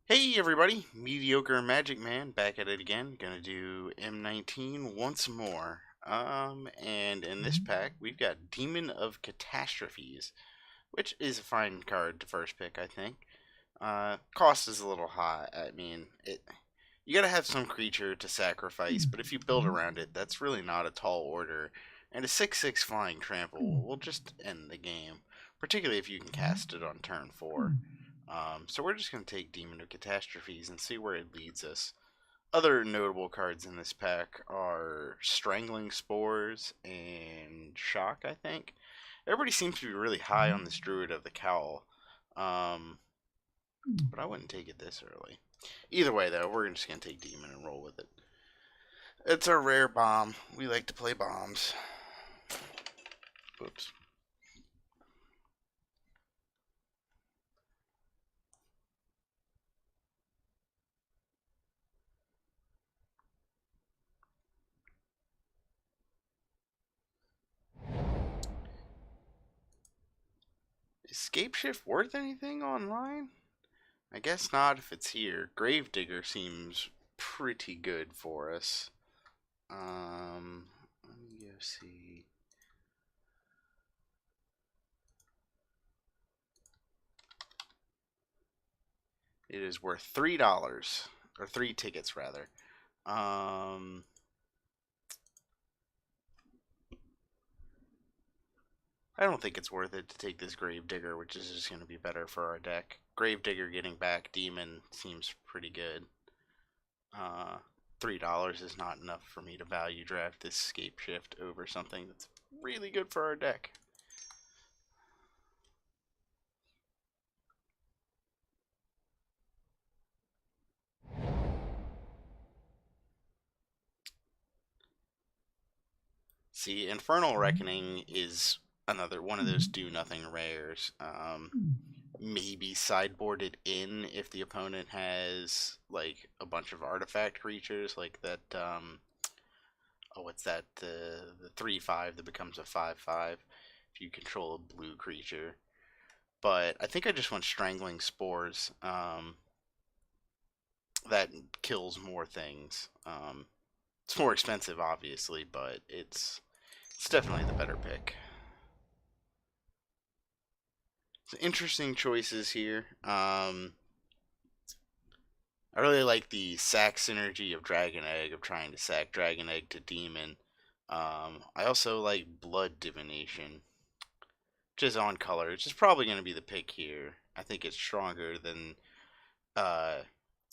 Hey everybody, Mediocre Magic Man back at it again. Gonna do M19 once more. And in this pack we've got Demon of Catastrophes, which is a fine card to first pick, I think. Cost is a little high. I mean, you gotta have some creature to sacrifice, but if you build around it, that's really not a tall order. And a 6/6 flying trample will just end the game, particularly if you can cast it on turn 4. So we're just going to take Demon of Catastrophes and see where it leads us. Other notable cards in this pack are Strangling Spores and Shock, I think. Everybody seems to be really high on this Druid of the Cowl, but I wouldn't take it this early. Either way, though, we're just going to take Demon and roll with it. It's a rare bomb. We like to play bombs. Oops. Is Scape Shift worth anything online? I guess not if it's here. Gravedigger seems pretty good for us. Let me go see. It is worth $3 or 3 tickets rather. I don't think it's worth it to take this Gravedigger, which is just going to be better for our deck. Gravedigger getting back Demon seems pretty good. $3 is not enough for me to value draft this Scape Shift over something that's really good for our deck. See, Infernal Reckoning is another one of those do nothing rares. Maybe sideboarded in if the opponent has like a bunch of artifact creatures like that. What's that? The 3/5 that becomes a 5/5 if you control a blue creature. But I think I just want Strangling Spores. That kills more things. It's more expensive, obviously, but it's definitely the better pick. So interesting choices here. I really like the sack synergy of Dragon Egg, of trying to sack Dragon Egg to Demon. I also like Blood Divination, which is on color, which is probably going to be the pick here. I think it's stronger than uh,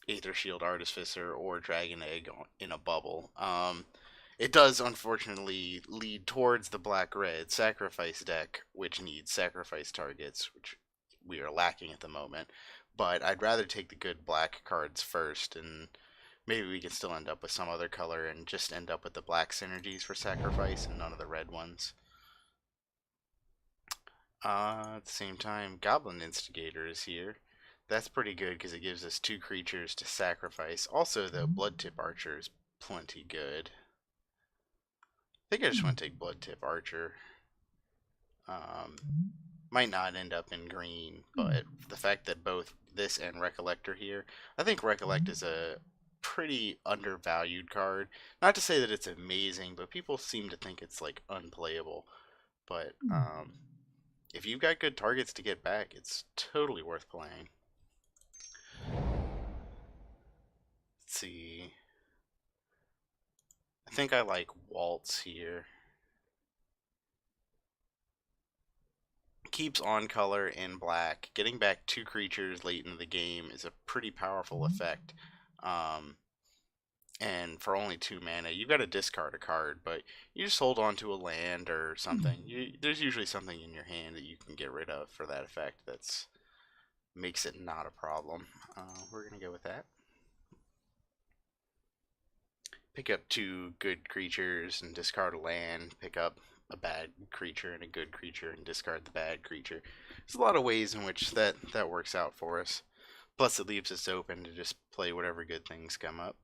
Aether Shield Artificer or Dragon Egg in a bubble. It does unfortunately lead towards the black-red sacrifice deck, which needs sacrifice targets, which we are lacking at the moment. But I'd rather take the good black cards first, and maybe we can still end up with some other color and just end up with the black synergies for sacrifice and none of the red ones. At the same time, Goblin Instigator is here. That's pretty good because it gives us 2 creatures to sacrifice. Also, the Blood Tip Archer is plenty good. I think I just want to take Blood Tip Archer. Might not end up in green, but the fact that both this and Recollect are here, I think Recollect is a pretty undervalued card. Not to say that it's amazing, but people seem to think it's like unplayable. But if you've got good targets to get back, it's totally worth playing. Let's see. I think I like Waltz here. Keeps on color in black. Getting back 2 creatures late into the game is a pretty powerful effect. And for only 2 mana, you got to discard a card, but you just hold on to a land or something. There's usually something in your hand that you can get rid of for that effect. That's makes it not a problem. We're gonna go with that. Pick up 2 good creatures and discard a land. Pick up a bad creature and a good creature and discard the bad creature. There's a lot of ways in which that works out for us. Plus, it leaves us open to just play whatever good things come up.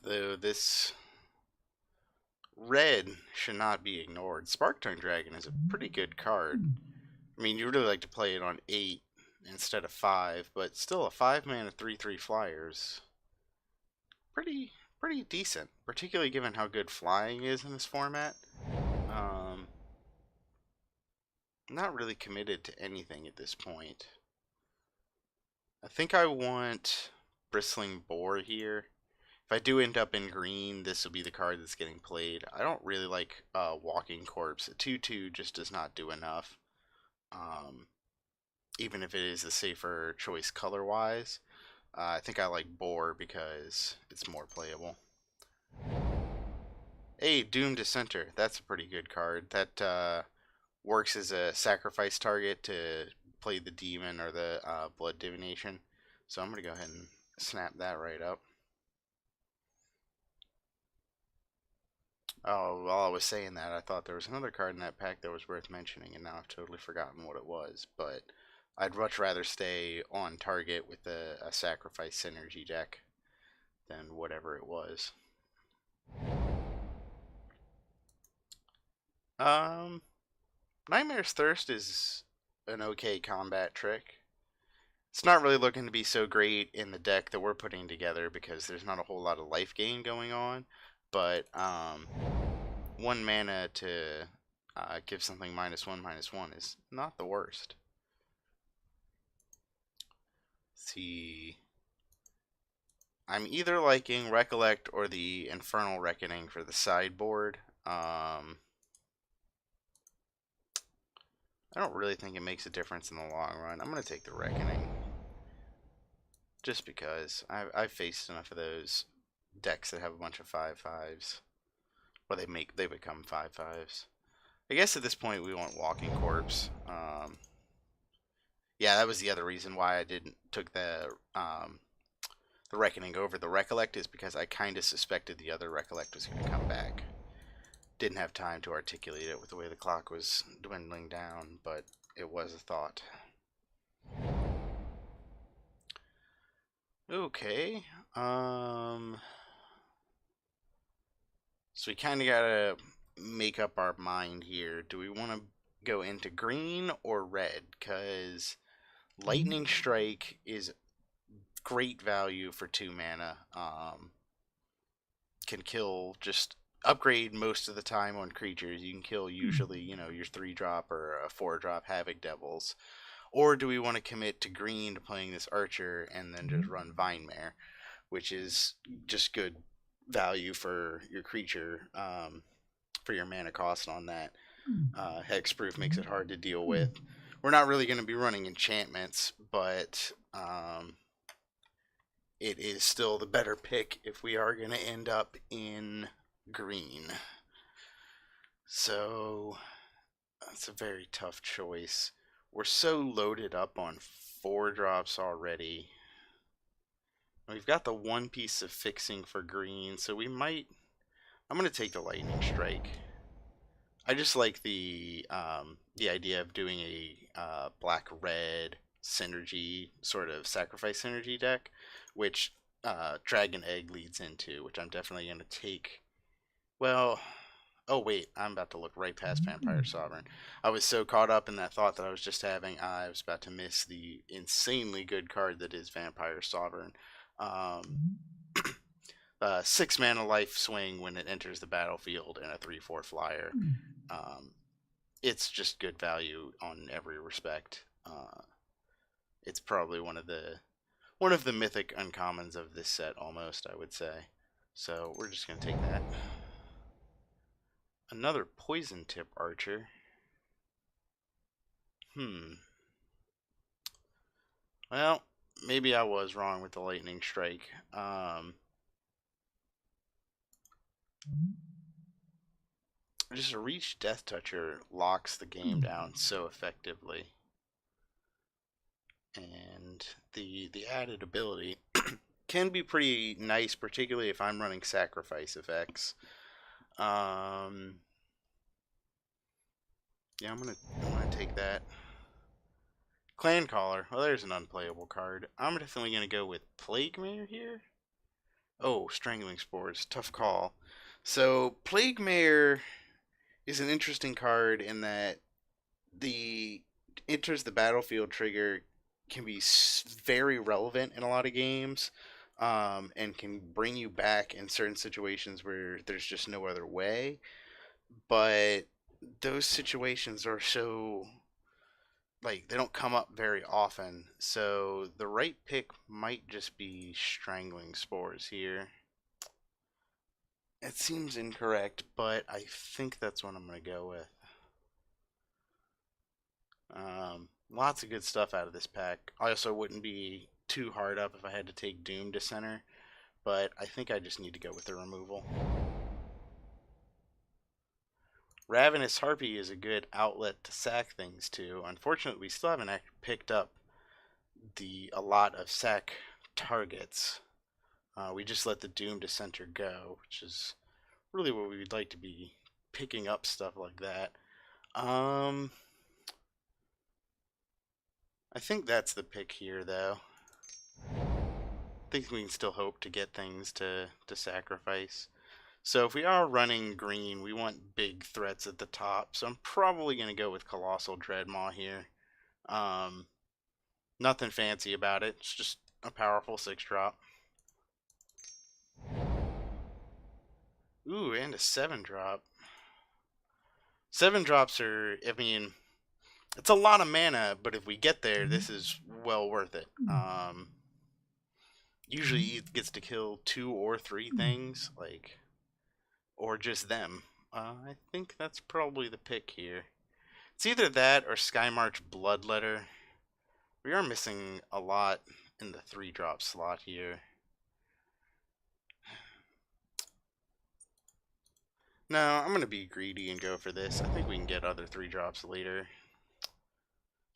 Though this red should not be ignored. Spark Tongue Dragon is a pretty good card. I mean, you really like to play it on 8 instead of 5, but still a 5-mana 3/3 flyers pretty decent, particularly given how good flying is in this format. Not really committed to anything at this point. I think I want Bristling Boar here. If I do end up in green, this will be the card that's getting played. I don't really like Walking Corpse. A 2/2 just does not do enough. Even if it is the safer choice color-wise. I think I like Boar because it's more playable. Hey, Doom Dissenter. That's a pretty good card. That works as a sacrifice target to play the demon or the blood divination. So I'm going to go ahead and snap that right up. Oh, while I was saying that, I thought there was another card in that pack that was worth mentioning, and now I've totally forgotten what it was. But I'd much rather stay on target with a sacrifice synergy deck than whatever it was. Nightmare's Thirst is an okay combat trick. It's not really looking to be so great in the deck that we're putting together because there's not a whole lot of life gain going on. But 1 mana to give something -1/-1 is not the worst. Let's see. I'm either liking Recollect or the Infernal Reckoning for the sideboard. I don't really think it makes a difference in the long run. I'm going to take the Reckoning. Just because I've faced enough of those decks that have a bunch of 5/5s. Well, they become 5/5s. I guess at this point we want Walking Corpse. Yeah, that was the other reason why I took the Reckoning over the Recollect, is because I kind of suspected the other Recollect was going to come back. Didn't have time to articulate it with the way the clock was dwindling down, but it was a thought. Okay. So we kind of gotta make up our mind here. Do we want to go into green or red? Because Lightning Strike is great value for 2 mana. Can kill, just upgrade most of the time on creatures. You can kill usually, your 3-drop or a 4-drop Havoc Devils. Or do we want to commit to green to playing this Archer and then just run Vinemare, which is just good value for your creature, for your mana cost on that. Hexproof makes it hard to deal with. We're not really going to be running enchantments, but it is still the better pick if we are going to end up in green. So that's a very tough choice. We're so loaded up on 4-drops already. We've got the 1 piece of fixing for green, so we might... I'm going to take the Lightning Strike. I just like the idea of doing a black-red synergy, sort of sacrifice synergy deck, which Dragon Egg leads into, which I'm definitely going to take. Well, oh wait, I'm about to look right past Vampire Sovereign. I was so caught up in that thought that I was just having, I was about to miss the insanely good card that is Vampire Sovereign. 6 mana life swing when it enters the battlefield, and a 3/4 flyer. It's just good value on every respect. It's probably one of the mythic uncommons of this set, almost, I would say. So we're just gonna take that. Another Poison Tip Archer. Well, maybe I was wrong with the Lightning Strike. Just a Reach Death Toucher locks the game down so effectively. And the added ability can be pretty nice, particularly if I'm running sacrifice effects. Yeah, I'm gonna take that. Clan Caller. Well, there's an unplayable card. I'm definitely gonna go with Plague Mare here. Oh, Strangling Spores. Tough call. So Plague Mare is an interesting card in that the enters the battlefield trigger can be very relevant in a lot of games, and can bring you back in certain situations where there's just no other way. But those situations are so, like, they don't come up very often. So the right pick might just be Strangling Spores here. It seems incorrect, but I think that's what I'm going to go with. Lots of good stuff out of this pack. I also wouldn't be too hard up if I had to take Doom to center, but I think I just need to go with the removal. Ravenous Harpy is a good outlet to sack things to. Unfortunately, we still haven't picked up a lot of sack targets. We just let the Doom to center go, which is really what we'd like to be picking up stuff like that. I think that's the pick here, though. I think we can still hope to get things to sacrifice. So if we are running green, we want big threats at the top. So I'm probably going to go with Colossal Dreadmaw here. Nothing fancy about it. It's just a powerful 6-drop. Ooh, and a 7-drop. 7-drops are, I mean, it's a lot of mana, but if we get there, this is well worth it. Usually it gets to kill 2 or 3 things, like, or just them. I think that's probably the pick here. It's either that or Skymarch Bloodletter. We are missing a lot in the 3-drop slot here. No, I'm going to be greedy and go for this. I think we can get other 3-drops later.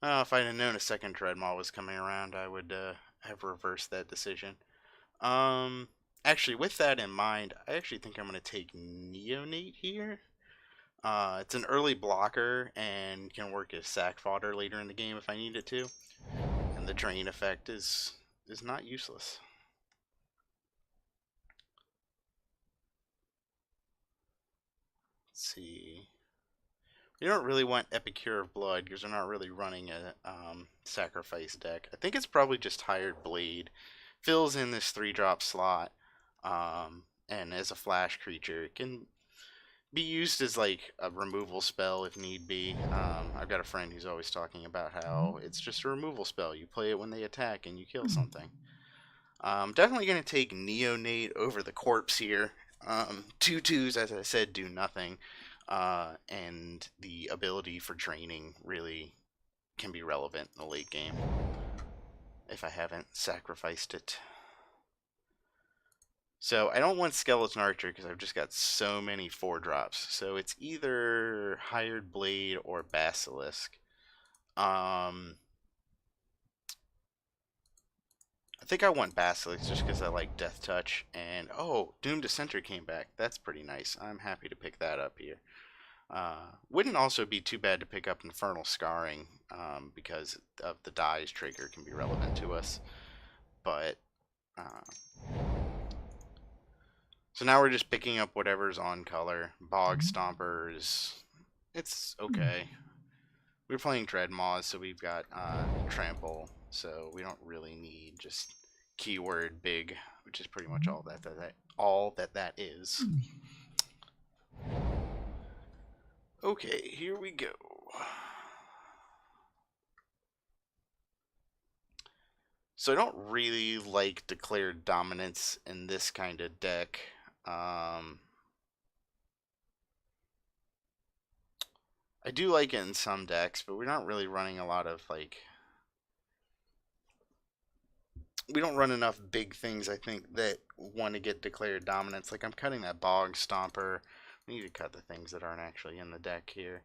If I had known a second Dreadmaw was coming around, I would have reversed that decision. Actually, with that in mind, I actually think I'm going to take Neonate here. It's an early blocker and can work as sack fodder later in the game if I need it to. And the drain effect is not useless. Let's see. We don't really want Epicure of Blood because we're not really running a sacrifice deck. I think it's probably just Hired Blade. Fills in this 3-drop slot, and as a flash creature, it can be used as like a removal spell if need be. I've got a friend who's always talking about how it's just a removal spell. You play it when they attack and you kill something. Definitely going to take Neonate over the Corpse here. 2/2s, as I said, do nothing. And the ability for draining really can be relevant in the late game if I haven't sacrificed it. So I don't want Skeleton Archer because I've just got so many 4-drops. So it's either Hired Blade or Basilisk. I think I want Basilisk just because I like Death Touch. And, oh, Doom to Center came back. That's pretty nice. I'm happy to pick that up here. Wouldn't also be too bad to pick up Infernal Scarring because of the Die's trigger can be relevant to us. But, so now we're just picking up whatever's on color. Bog Stompers, it's okay. We're playing Dreadmaws, so we've got Trample, so we don't really need just keyword big, which is pretty much all that is. Okay, here we go. So I don't really like Declared Dominance in this kind of deck. I do like it in some decks, but we're not really running a lot of, like, we don't run enough big things, I think, that want to get Declared Dominance. Like, I'm cutting that Bog Stomper. We need to cut the things that aren't actually in the deck here.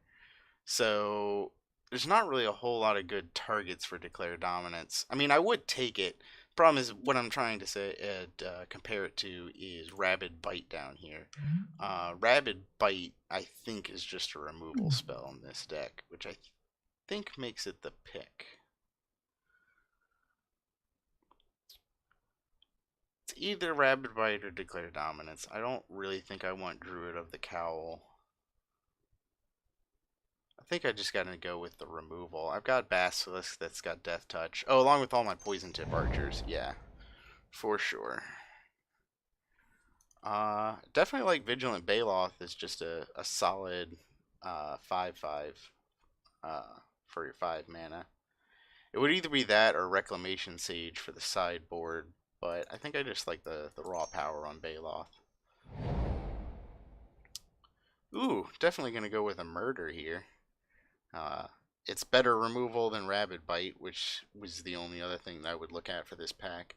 So there's not really a whole lot of good targets for Declared Dominance. I mean, I would take it. Problem is, what I'm trying to say, compare it to is Rabid Bite down here. Rabid Bite, I think, is just a removal spell in this deck, which I think makes it the pick. It's either Rabid Bite or Declare Dominance. I don't really think I want Druid of the Cowl. I think I just gotta go with the removal. I've got Basilisk that's got Death Touch. Oh, along with all my Poison Tip Archers. Yeah, for sure. Definitely like Vigilant Baloth is just a solid 5/5 for your 5 mana. It would either be that or Reclamation Sage for the sideboard, but I think I just like the raw power on Baloth. Ooh, definitely going to go with a Murder here. It's better removal than Rabid Bite, which was the only other thing that I would look at for this pack.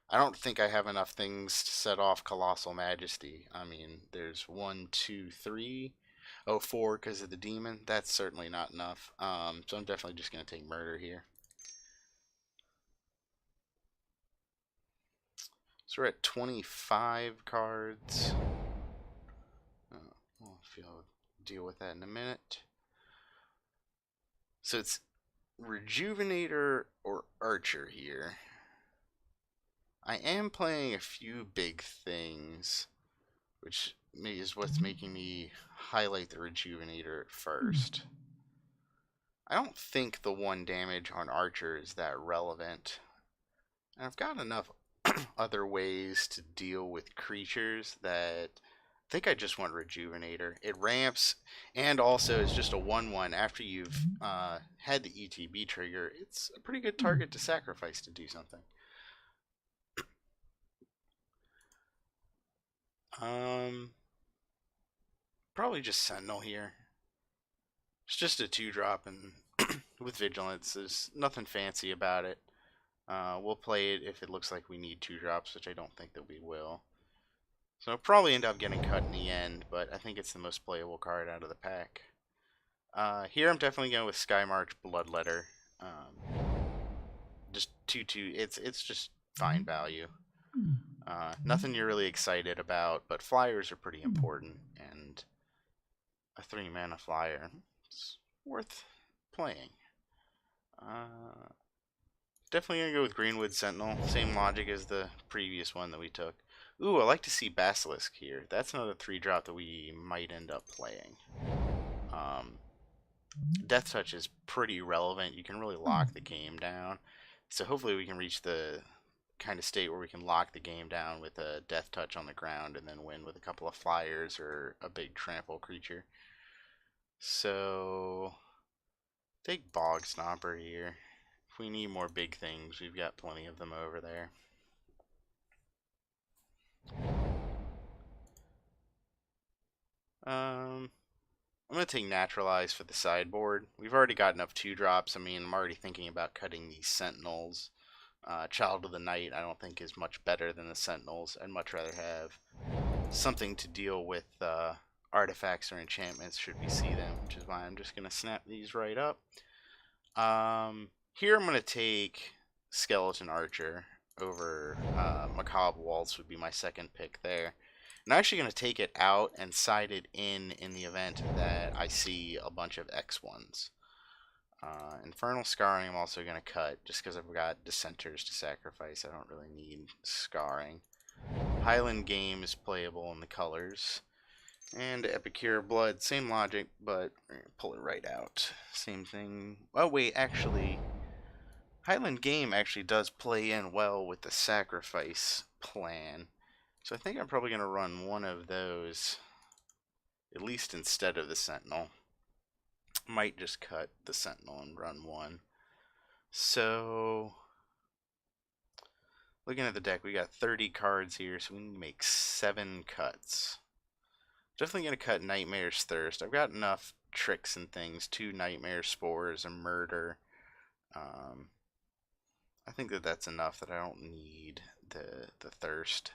I don't think I have enough things to set off Colossal Majesty. I mean, there's 1, 2, 3. Oh, 4 because of the demon. That's certainly not enough. So I'm definitely just going to take Murder here. So we're at 25 cards. We'll deal with that in a minute. So it's Rejuvenator or Archer here. I am playing a few big things, which is what's making me highlight the Rejuvenator first. I don't think the 1 damage on Archer is that relevant. And I've got enough other ways to deal with creatures that I think I just want Rejuvenator. It ramps, and also it's just a 1/1 after you've had the ETB trigger. It's a pretty good target to sacrifice to do something. Probably just Sentinel here. It's just a 2-drop, and with Vigilance, there's nothing fancy about it. We'll play it if it looks like we need 2-drops, which I don't think that we will. So I'll probably end up getting cut in the end, but I think it's the most playable card out of the pack. Here I'm definitely going with Skymarch Bloodletter. Just 2/2. It's just fine value. Nothing you're really excited about, but flyers are pretty important, and a 3-mana flyer is worth playing. Definitely gonna go with Greenwood Sentinel. Same logic as the previous one that we took. Ooh, I like to see Basilisk here. That's another 3-drop that we might end up playing. Death Touch is pretty relevant. You can really lock the game down. So hopefully we can reach the kind of state where we can lock the game down with a Death Touch on the ground and then win with a couple of flyers or a big trample creature. So take Bog Stomper here. If we need more big things, we've got plenty of them over there. I'm going to take Naturalize for the sideboard. We've already got enough 2-drops. I mean, I'm already thinking about cutting these Sentinels. Child of the Night I don't think is much better than the Sentinels. I'd much rather have something to deal with artifacts or enchantments should we see them, which is why I'm just going to snap these right up. Here I'm going to take Skeleton Archer over Macabre Waltz would be my second pick there. I'm actually going to take it out and side it in the event that I see a bunch of X1s. Infernal Scarring I'm also going to cut just because I've got Dissenters to sacrifice. I don't really need Scarring. Highland Game is playable in the colors. And Epicure Blood, same logic, but pull it right out. Same thing. Oh wait, actually, Highland Game actually does play in well with the sacrifice plan. So I think I'm probably going to run one of those, at least instead of the Sentinel. Might just cut the Sentinel and run one. So, looking at the deck, we got 30 cards here, so we need to make 7 cuts. Definitely going to cut Nightmare's Thirst. I've got enough tricks and things, 2 Nightmare Spores, a Murder. I think that that's enough that I don't need the Thirst.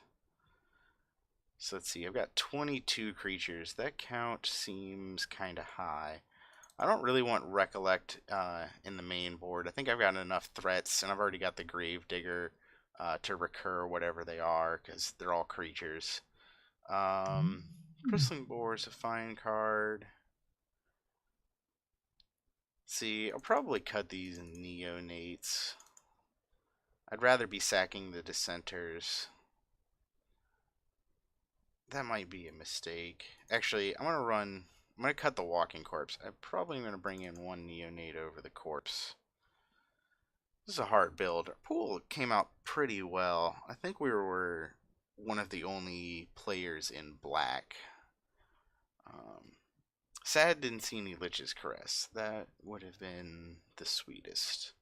So let's see, I've got 22 creatures. That count seems kind of high. I don't really want Recollect in the main board. I think I've got enough threats, and I've already got the Gravedigger to recur whatever they are, because they're all creatures. Bristling Boar is a fine card. See, I'll probably cut these Neonates. I'd rather be sacking the Dissenters. that might be a mistake. Actually, I'm gonna cut the walking corpse. I'm probably gonna bring in one neonate over the corpse. This is a hard build. Our pool came out pretty well. I think we were one of the only players in black. Um, Sad didn't see any Lich's Caress. That would have been the sweetest.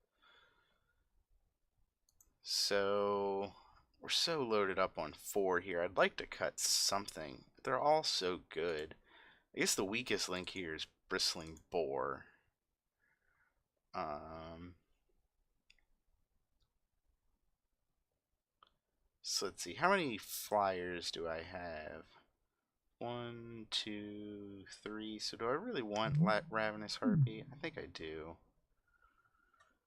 So we're so loaded up on 4 here. I'd like to cut something. They're all so good. I guess the weakest link here is Bristling Boar. So let's see. How many flyers do I have? 1, 2, 3. So do I really want Ravenous Harpy? I think I do.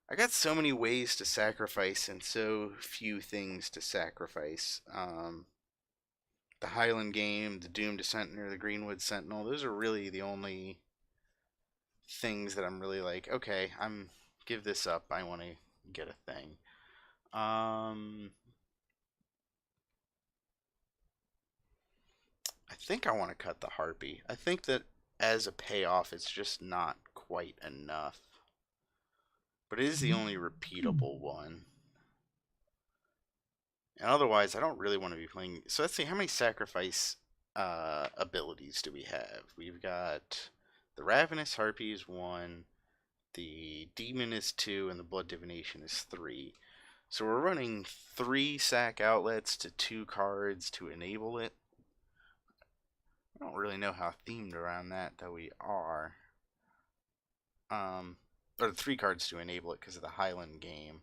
I got so many ways to sacrifice and so few things to sacrifice. The Highland Game, the Doomed Sentinel, the Greenwood Sentinel, those are really the only things that I'm really like, okay, give this up. I want to get a thing. I think I want to cut the Harpy. I think that as a payoff, it's just not quite enough. But it is the only repeatable one. And otherwise, I don't really want to be playing. So let's see, how many sacrifice abilities do we have? We've got the Ravenous Harpy is 1, the Demon is 2, and the Blood Divination is 3. So we're running 3 sack outlets to 2 cards to enable it. I don't really know how themed around that, though we are. Or 3 cards to enable it because of the Highland Game.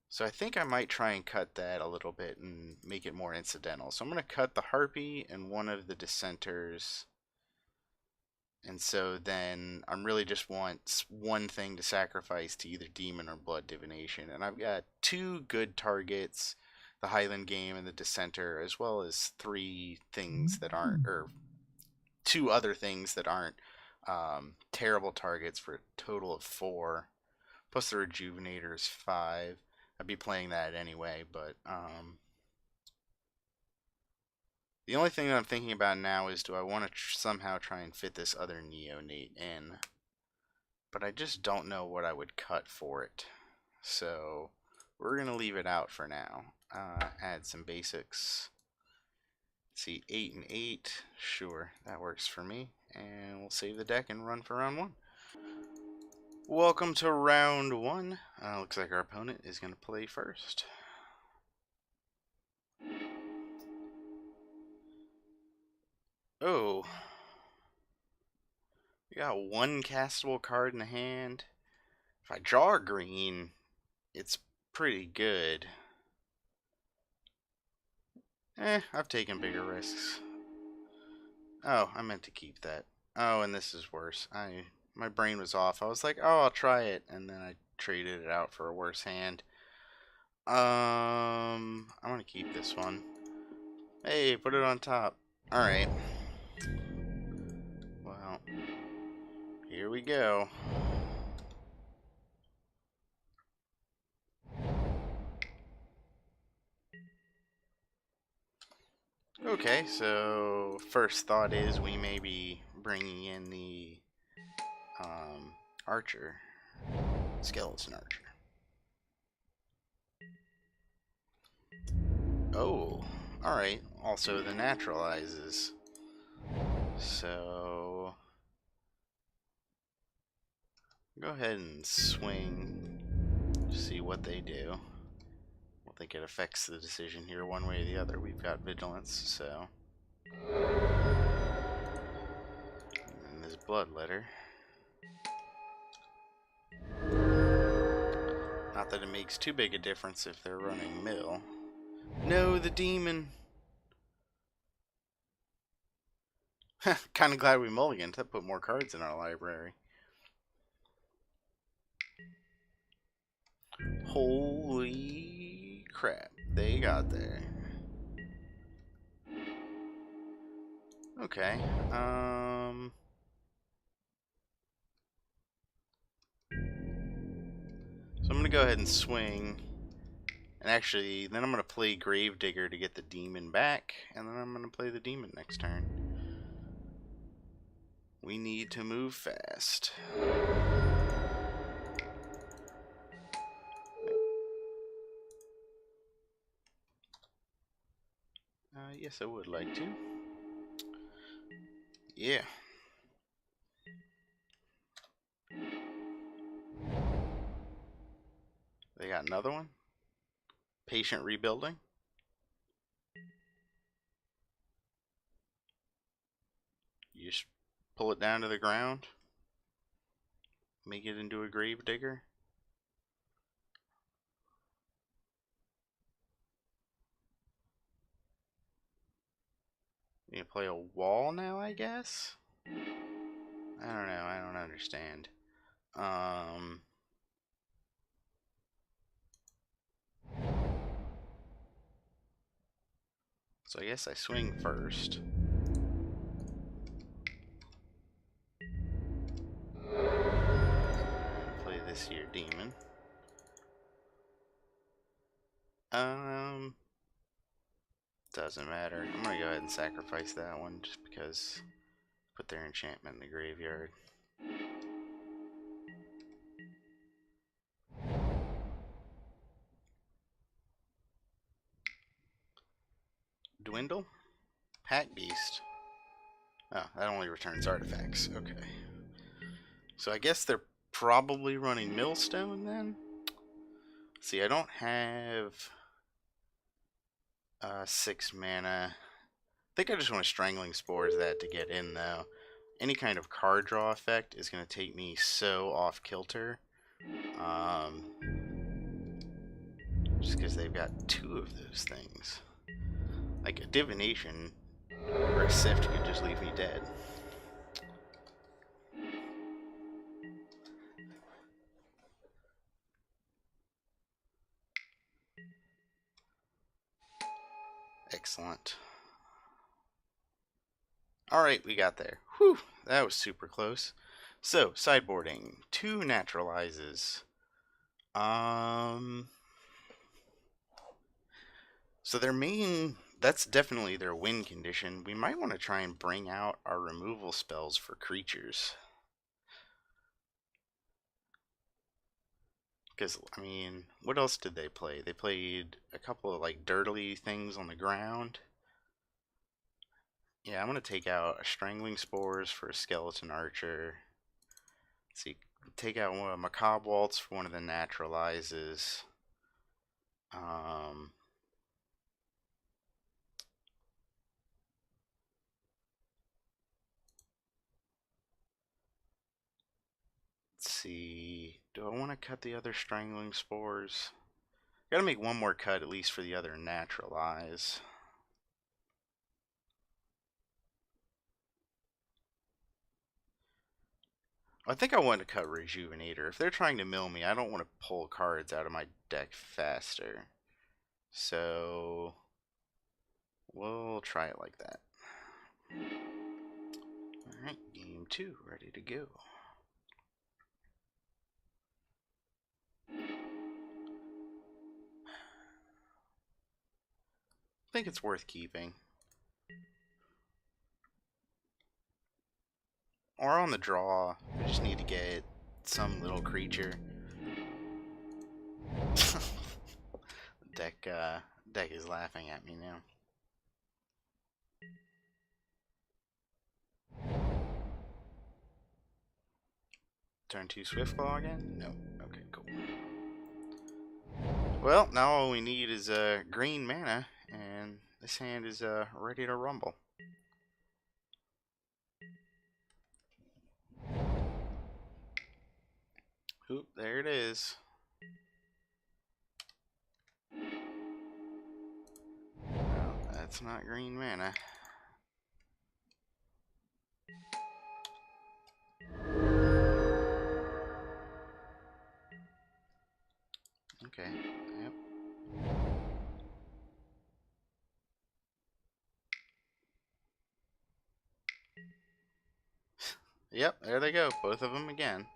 So I think I might try and cut that a little bit and make it more incidental. So I'm going to cut the Harpy and one of the Dissenters. And so then I really just want one thing to sacrifice to either Demon or Blood Divination. And I've got 2 good targets, the Highland Game and the Dissenter, as well as 3 things that aren't, or 2 other things that aren't terrible targets for a total of 4. Plus the Rejuvenator is 5. I'd be playing that anyway, but the only thing that I'm thinking about now is, do I want to somehow try and fit this other neonate in? But I just don't know what I would cut for it. So we're going to leave it out for now. Add some basics. Let's see, 8 and 8. Sure, that works for me. And we'll save the deck and run for round 1. Welcome to round 1. Looks like our opponent is going to play first. Oh. We got 1 castable card in the hand. If I draw a green, it's pretty good. I've taken bigger risks. Oh, I meant to keep that. Oh, and this is worse. My brain was off. I was like, oh, I'll try it, and then I traded it out for a worse hand. I'm gonna keep this one. Hey, put it on top. Alright. Well, here we go. Okay, so first thought is we may be bringing in the archer, skeleton archer. Oh, alright, also the naturalizes. So go ahead and swing, see what they do. I don't think it affects the decision here one way or the other. We've got vigilance, so. And this bloodletter. Not that it makes too big a difference if they're running mill. No, the demon. Kind of glad we mulliganed. That put more cards in our library. Holy crap. They got there. Okay. So I'm going to go ahead and swing. And actually, then I'm going to play Gravedigger to get the demon back, and then I'm going to play the demon next turn. We need to move fast. Yes, I would like to. Yeah. They got another one. Patient rebuilding. You just pull it down to the ground. Make it into a Gravedigger. You play a wall now, I guess? I don't know. I don't understand. So I guess I swing first. Play this here demon. Doesn't matter. I'm gonna go ahead and sacrifice that one just because. Put their enchantment in the graveyard. Dwindle? Pack Beast. Oh, that only returns artifacts. Okay. So I guess they're probably running Millstone then? See, I don't have 6 mana. I think I just want to Strangling Spores that to get in though. Any kind of card draw effect is going to take me so off kilter. Just because they've got 2 of those things. Like a Divination or a Sift could just leave me dead. Excellent. Alright, we got there. Whew, that was super close. So, sideboarding. 2 naturalizes. So their main, that's definitely their win condition. We might want to try and bring out our removal spells for creatures. Because, I mean, what else did they play? They played a couple of, like, dirtly things on the ground. Yeah, I'm going to take out a Strangling Spores for a Skeleton Archer. Let's see, take out one of Macabre Waltz for one of the naturalizes. Let's see, do I want to cut the other Strangling Spores? Gotta make one more cut at least for the other naturalize. I think I want to cut Rejuvenator. If they're trying to mill me, I don't want to pull cards out of my deck faster. So, we'll try it like that. Alright, game 2, ready to go. I think it's worth keeping. Or on the draw, we just need to get some little creature. Deck is laughing at me now. Turn 2 Swiftclaw again? No. Okay, cool. Well, now all we need is green mana, and this hand is ready to rumble. Oop, there it is. Well, that's not green mana. Okay, yep. Yep, there they go, both of them again.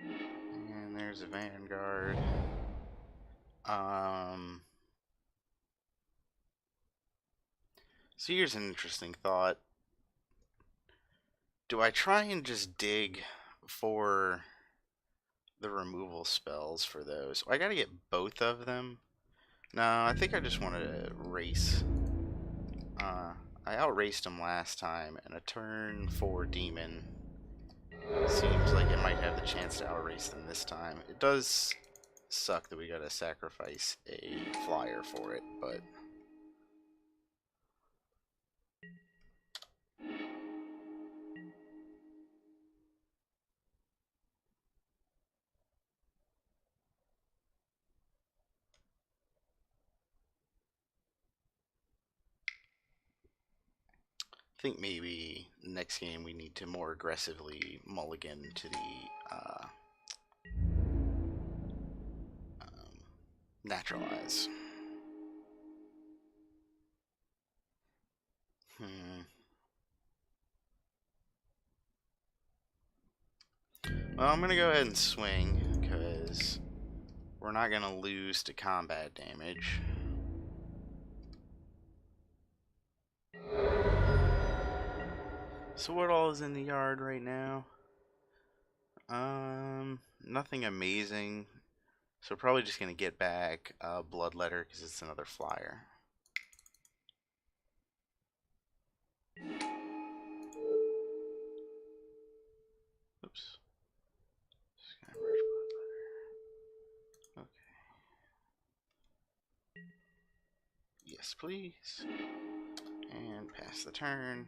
And there's a Vanguard. So here's an interesting thought. Do I try and just dig for the removal spells for those? I gotta get both of them. No, I think I just want to race. I outraced him last time, and a turn 4 demon seems like it might have the chance to outrace them this time. It does suck that we gotta sacrifice a flyer for it, but I think maybe next game we need to more aggressively mulligan to the naturalize. Well, I'm gonna go ahead and swing because we're not gonna lose to combat damage. So what all is in the yard right now? Nothing amazing. So we're probably just gonna get back Bloodletter because it's another flyer. Oops. Okay. Yes, please. And pass the turn.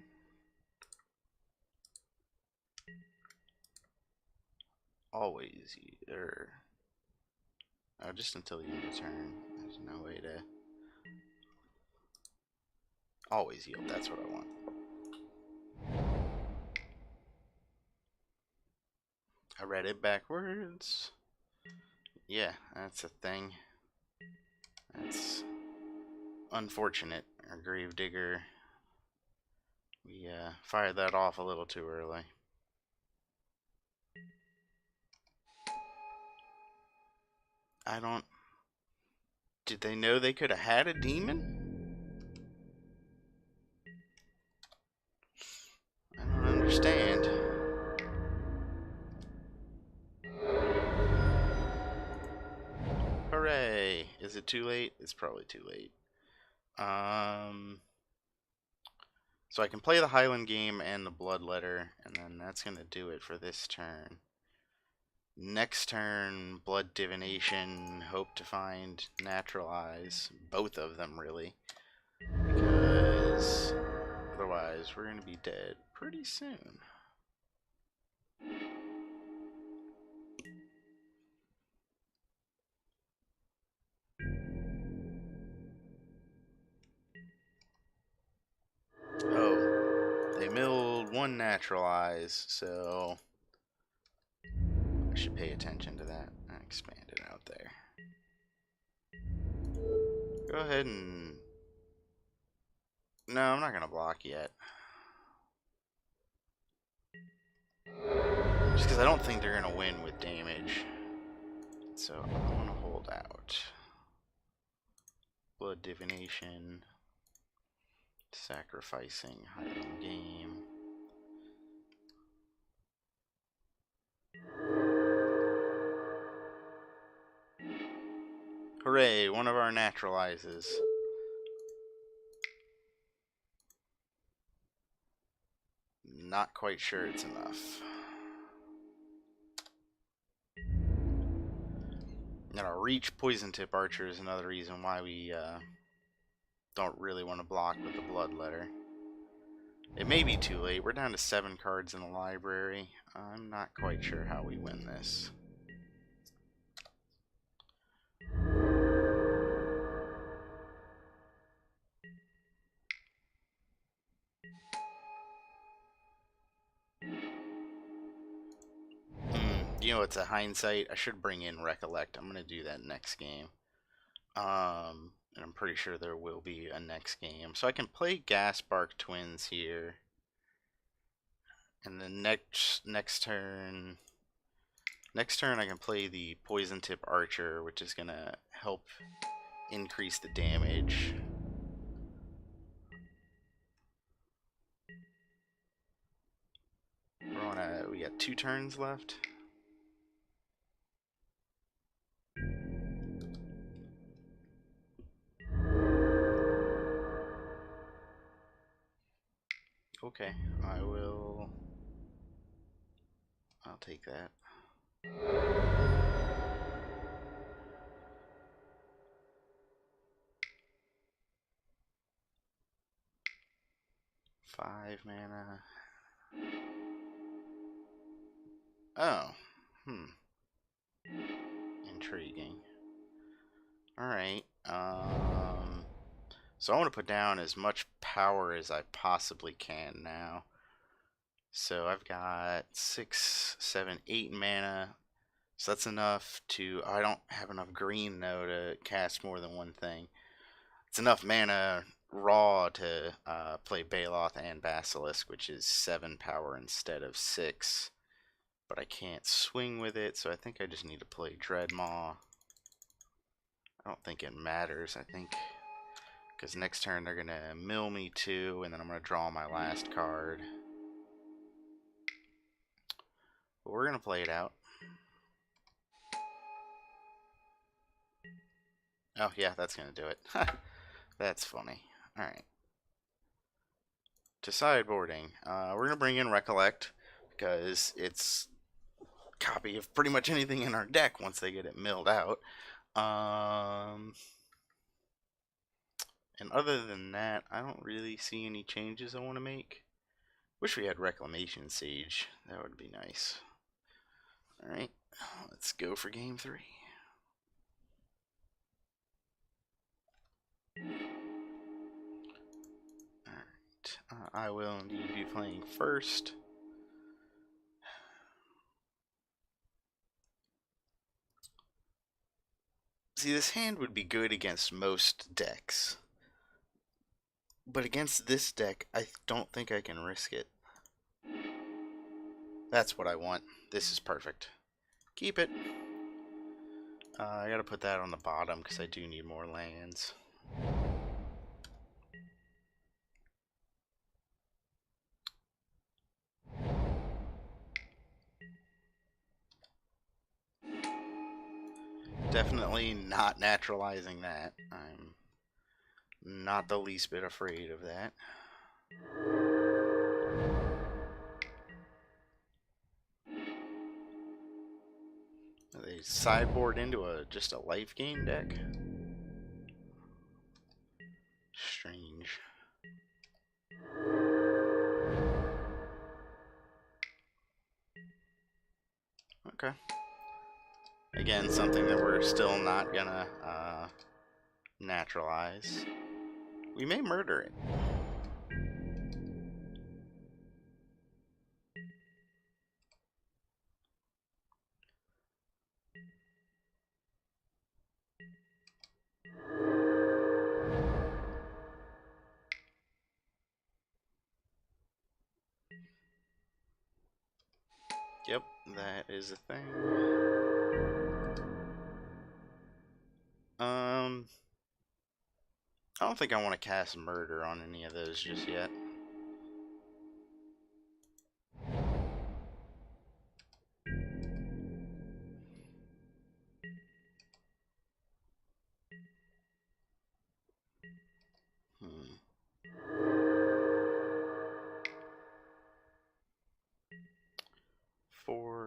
Always either. Oh, just until the end of the turn. There's no way to. Always yield. That's what I want. I read it backwards. Yeah, that's a thing. That's unfortunate. Our Gravedigger. We fired that off a little too early. I don't. Did they know they could have had a demon? I don't understand. Hooray! Is it too late? It's probably too late. So I can play the Highland game and the Bloodletter, and then that's gonna do it for this turn. Next turn, Blood Divination, hope to find Naturalize. Both of them, really. Because otherwise, we're gonna be dead pretty soon. Oh, they milled one Naturalize, so I should pay attention to that. I expand it out there. Go ahead and... No, I'm not going to block yet. Just because I don't think they're going to win with damage. So I want to hold out. Blood Divination. Sacrificing Highland Game. Hooray, one of our naturalizes. Not quite sure it's enough. Now, Reach Poison Tip Archer is another reason why we don't really want to block with the Bloodletter. It may be too late. We're down to 7 cards in the library. I'm not quite sure how we win this. You know, it's a hindsight. I should bring in Recollect. I'm going to do that next game. And I'm pretty sure there will be a next game. So I can play Gasbark Twins here. And then next turn I can play the Poison Tip Archer, which is going to help increase the damage. got 2 turns left. Okay, I'll take that. Five mana. Oh, intriguing. Alright, so I want to put down as much power as I possibly can now. So I've got 6, 7, 8 mana. So that's enough to... I don't have enough green, though, to cast more than one thing. It's enough mana raw to play Baloth and Basilisk, which is 7 power instead of 6. But I can't swing with it, so I think I just need to play Dreadmaw. I don't think it matters, I think... because next turn they're going to mill me 2, and then I'm going to draw my last card. But we're going to play it out. Oh, yeah, that's going to do it. That's funny. Alright. To sideboarding, we're going to bring in Recollect, because it's a copy of pretty much anything in our deck once they get it milled out. And other than that, I don't really see any changes I want to make. Wish we had Reclamation Sage. That would be nice. Alright, let's go for game 3. Alright, I will indeed be playing first. See, this hand would be good against most decks. But against this deck, I don't think I can risk it. That's what I want. This is perfect. Keep it. I gotta put that on the bottom because I do need more lands. Definitely not naturalizing that. I'm not the least bit afraid of that. They sideboard into just a life gain deck. Strange. Okay. Again, something that we're still not gonna naturalize. We may murder it. Yep, that is a thing. I don't think I want to cast murder on any of those just yet.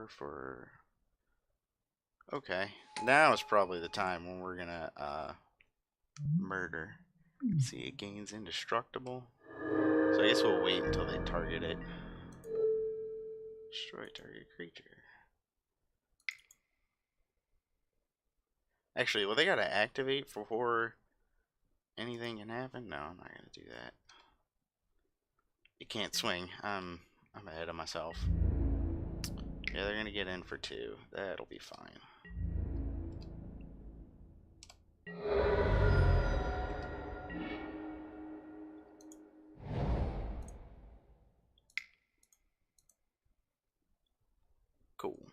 For okay, now is probably the time when we're gonna murder. See, it gains indestructible, so I guess we'll wait until they target it. Destroy target creature. Actually, well, they gotta activate before anything can happen. No, I'm not gonna do that. You can't swing. I'm ahead of myself. Yeah, they're gonna get in for 2. That'll be fine. Cool.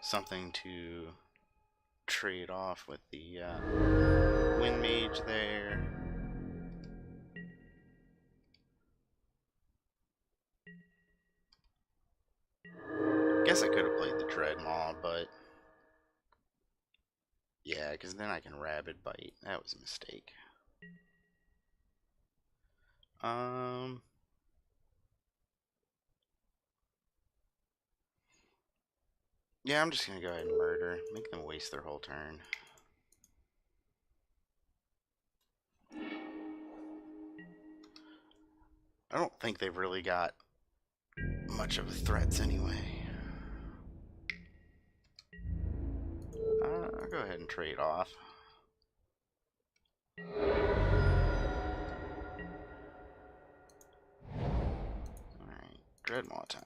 Something to trade off with the Wind Mage there. guess I could have played the Dreadmaw, but yeah, because then I can Rabid Bite. That was a mistake. Yeah, I'm just gonna go ahead and murder. Make them waste their whole turn. I don't think they've really got much of a threats anyway. I'll go ahead and trade off. Alright, Dreadmaw time.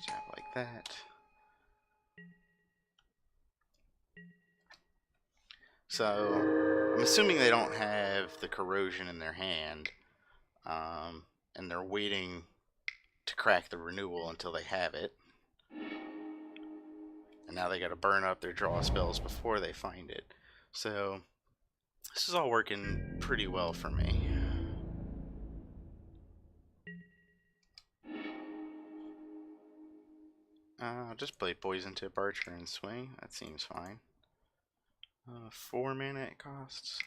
Tap like that. So, I'm assuming they don't have the corrosion in their hand, and they're waiting to crack the renewal until they have it. And now they gotta burn up their draw spells before they find it. So, this is all working pretty well for me. I'll just play Poison Tip Archer and swing. That seems fine. 4 mana it costs.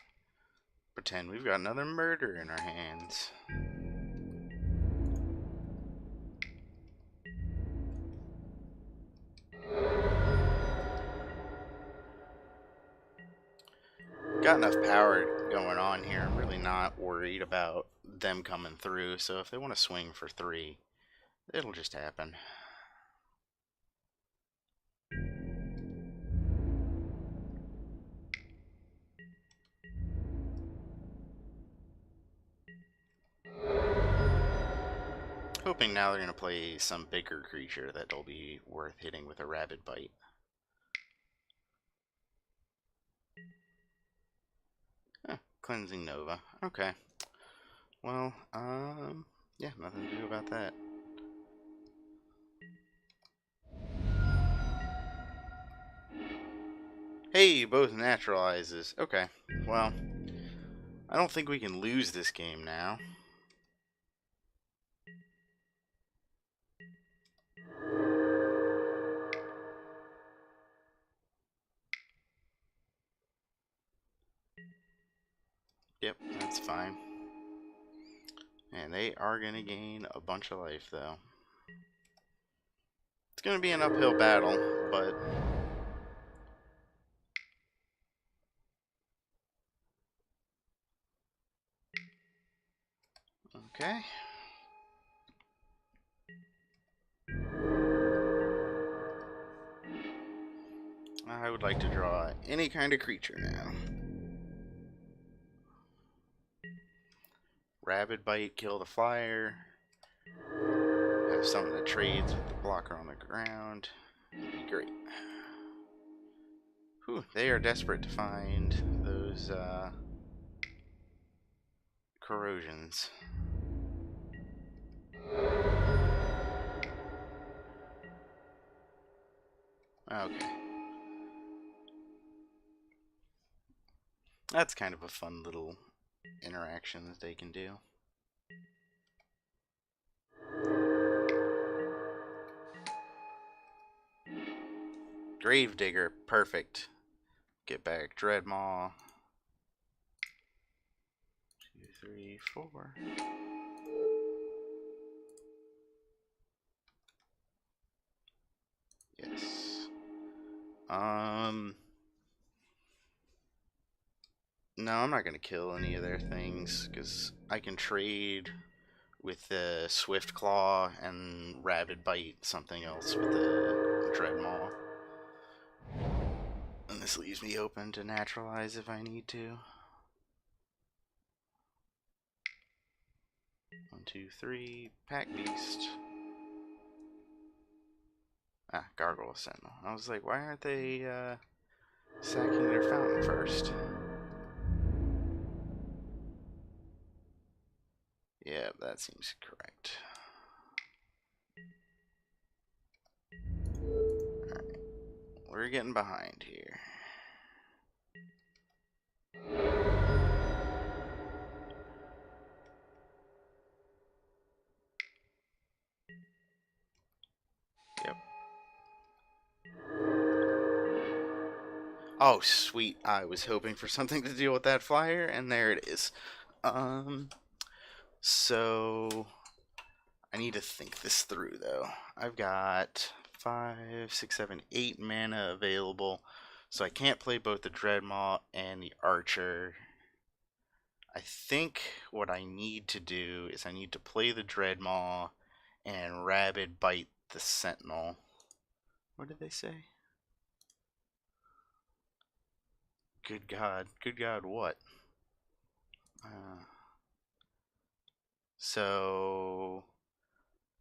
Pretend we've got another murder in our hands. Got enough power going on here. I'm really not worried about them coming through. So if they want to swing for 3, it'll just happen. Hoping now they're going to play some bigger creature that'll be worth hitting with a Rabid Bite. Cleansing Nova. Okay. Well, yeah, nothing to do about that. Hey, both naturalizes. Okay, well, I don't think we can lose this game now. Yep, that's fine. And they are going to gain a bunch of life, though. It's going to be an uphill battle, but... Okay. I would like to draw any kind of creature now. Rabid Bite, kill the flyer. Have something that trades with the blocker on the ground. That'd be great. Whew, they are desperate to find those corrosions. Okay. That's kind of a fun little interaction that they can do. Gravedigger, perfect. Get back Dreadmaw. 2, 3, 4. Yes. No, I'm not gonna kill any of their things because I can trade with the Swift Claw and Rabid Bite something else with the Dreadmaw. And this leaves me open to naturalize if I need to. 1, 2, 3, Pack Beast. Gargoyle Sentinel. I was like, why aren't they sacking their fountain first? Yeah, that seems correct. Alright. We're getting behind here. Oh, sweet. I was hoping for something to deal with that flyer, and there it is. Um, so I need to think this through, though. I've got 5, 6, 7, 8 mana available, so I can't play both the Dreadmaw and the Archer. I think what I need to do is I need to play the Dreadmaw and Rabid Bite the Sentinel. What did they say? Good God, what? So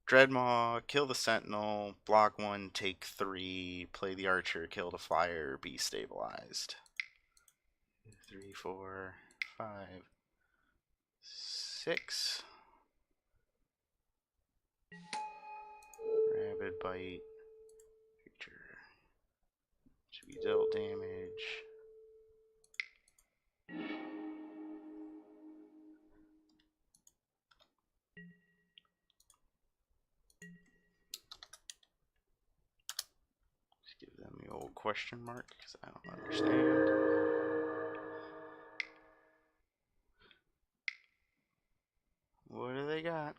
Dreadmaw, kill the Sentinel, block 1, take 3, play the Archer, kill the Flyer, be stabilized. 3, 4, 5, 6. Rabid Bite. Creature should be dealt damage. Just give them the old question mark because I don't understand. What do they got?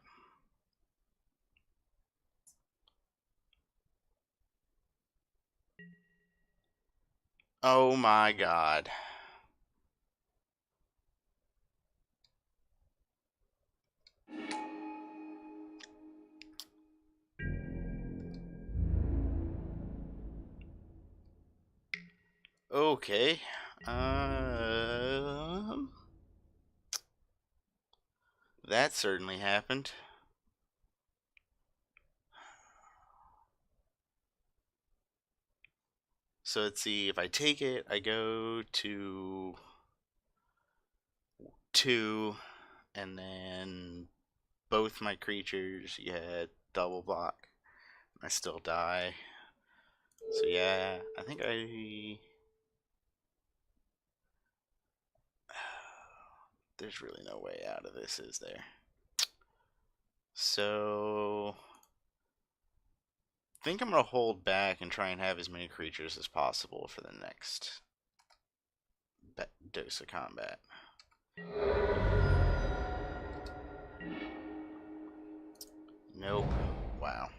Oh my god. Okay. That certainly happened. So let's see, if I take it, I go to 2, and then both my creatures, double block. I still die. So yeah, I think there's really no way out of this, is there? So I think I'm going to hold back and try and have as many creatures as possible for the next dose of combat. Nope. Wow.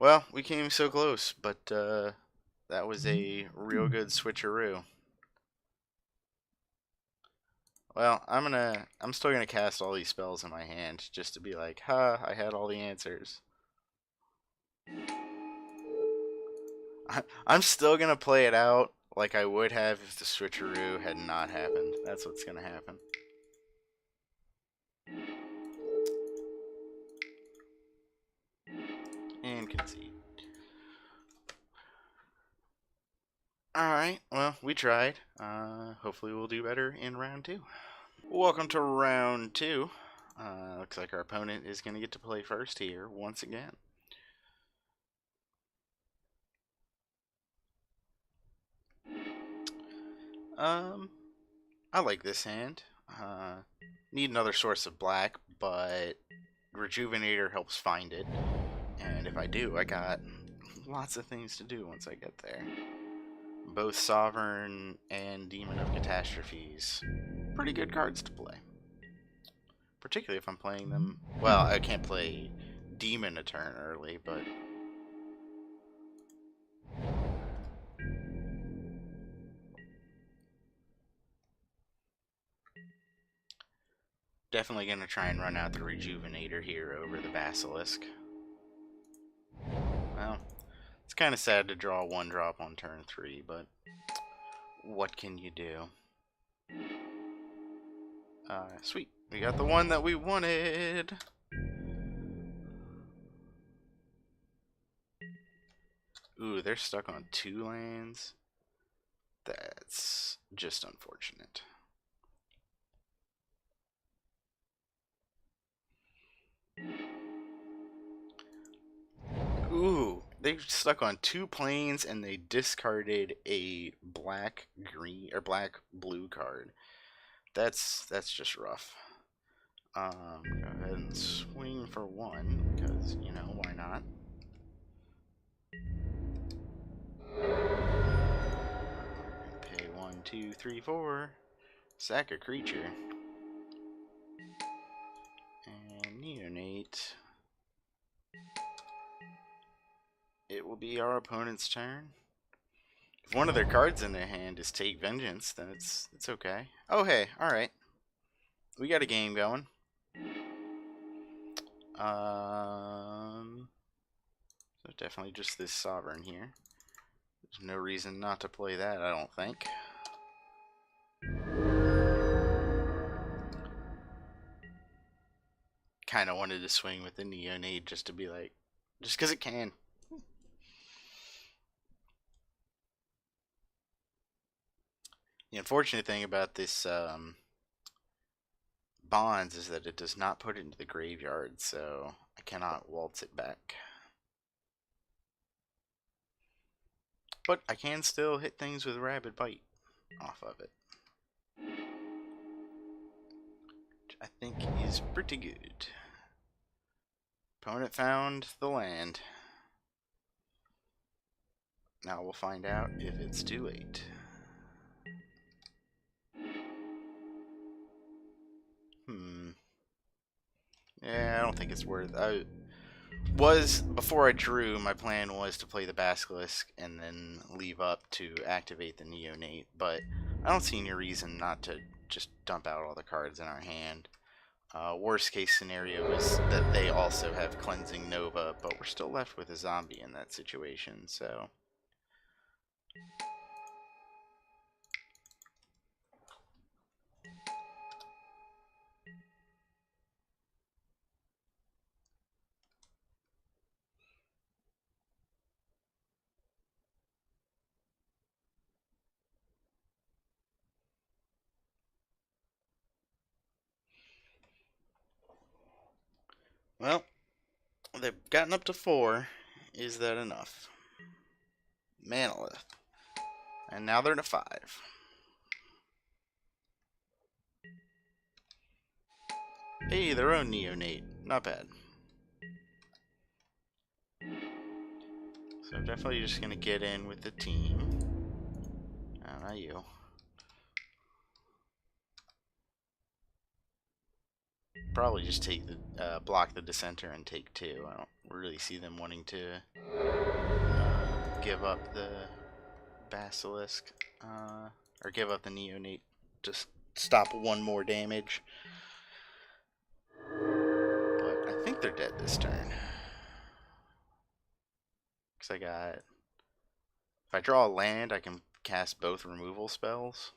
Well, we came so close, but that was a real good switcheroo. Well, I'm still gonna cast all these spells in my hand just to be like, ha, I had all the answers. I'm still gonna play it out like I would have if the switcheroo had not happened. That's what's gonna happen. And concede. Alright, well, we tried. Hopefully we'll do better in round 2. Welcome to round 2. Looks like our opponent is going to get to play first here once again. I like this hand. Need another source of black, but Rejuvenator helps find it. And if I do, I got lots of things to do once I get there. Both Sovereign and Demon of Catastrophes. Pretty good cards to play. Particularly if I'm playing them. Well, I can't play Demon a turn early, but definitely going to try and run out the Rejuvenator here over the Basilisk. Well, it's kind of sad to draw 1-drop on turn 3, but what can you do? Sweet. We got the one that we wanted. Ooh, they're stuck on 2 lands. That's just unfortunate. Ooh, they stuck on 2 planes and they discarded a black-green or black-blue card. That's just rough. Go ahead and swing for 1 because, you know, why not? 2, 3, 4. Sack a creature. And neonate. It will be our opponent's turn. If one of their cards in their hand is Take Vengeance, then it's okay. Oh hey, alright. We got a game going. So definitely just this Sovereign here. There's no reason not to play that, I don't think. Kind of wanted to swing with the Neonate just to be like, just because it can. The unfortunate thing about this Bonds is that it does not put it into the graveyard, so I cannot waltz it back. But I can still hit things with Rabid Bite off of it, which I think is pretty good. Opponent found the land. Now we'll find out if it's too late. Yeah, I don't think it's worth. Before I drew, my plan was to play the Basilisk and then leave up to activate the Neonate, but I don't see any reason not to just dump out all the cards in our hand. Worst case scenario is that they also have Cleansing Nova, but we're still left with a zombie in that situation, so. Well, they've gotten up to 4. Is that enough? Manolith. And now they're to 5. Hey, their own Neonate. Not bad. So I'm definitely just going to get in with the team. Oh, not you. Probably just take the block the Dissenter and take 2. I don't really see them wanting to give up the Basilisk or give up the Neonate. Just stop 1 more damage. But I think they're dead this turn. Because I got... If I draw a land, I can cast both removal spells.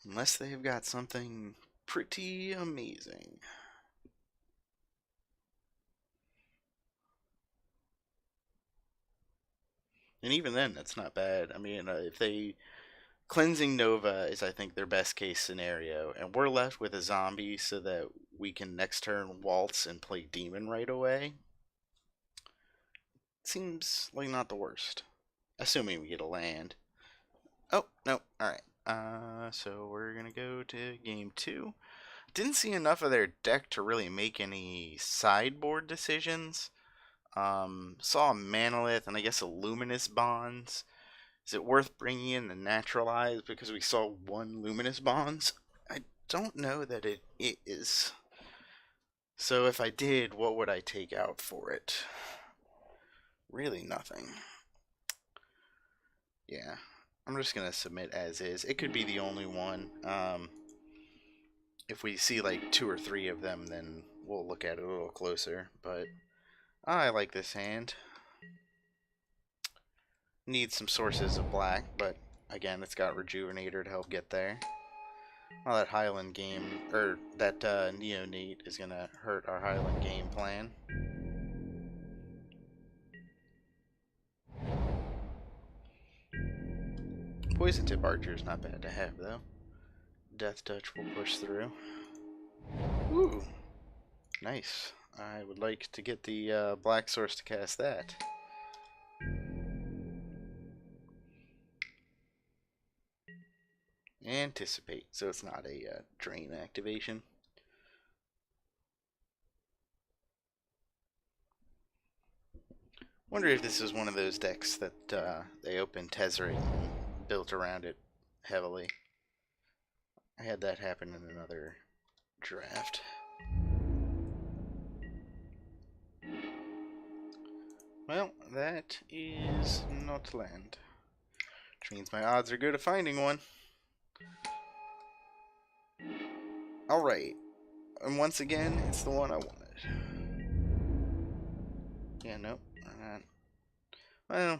Unless they've got something pretty amazing. And even then, that's not bad. I mean, if they... Cleansing Nova is, I think, their best case scenario. And we're left with a zombie so that we can next turn waltz and play Demon right away. Seems like not the worst. Assuming we get a land. Oh, no. Alright. So we're going to go to game 2. Didn't see enough of their deck to really make any sideboard decisions. Saw a Manolith and I guess a Luminous Bonds. Is it worth bringing in the Naturalize because we saw 1 Luminous Bonds? I don't know that it is. So if I did, what would I take out for it? Really nothing. Yeah. I'm just going to submit as is. It could be the only one. If we see like 2 or 3 of them, then we'll look at it a little closer. But I like this hand. Needs some sources of black, but again, it's got Rejuvenator to help get there. Well, that Highland game, or that Neonate is going to hurt our Highland game plan. Poison Tip Archer is not bad to have, though. Death Touch will push through. Ooh, nice. I would like to get the black source to cast that. Anticipate, so it's not a drain activation. Wonder if this is one of those decks that they opened Tezzeret and built around it heavily. I had that happen in another draft. Well, that is not land. Which means my odds are good of finding one. Alright. And once again, it's the one I wanted. Yeah, nope. Not. Well,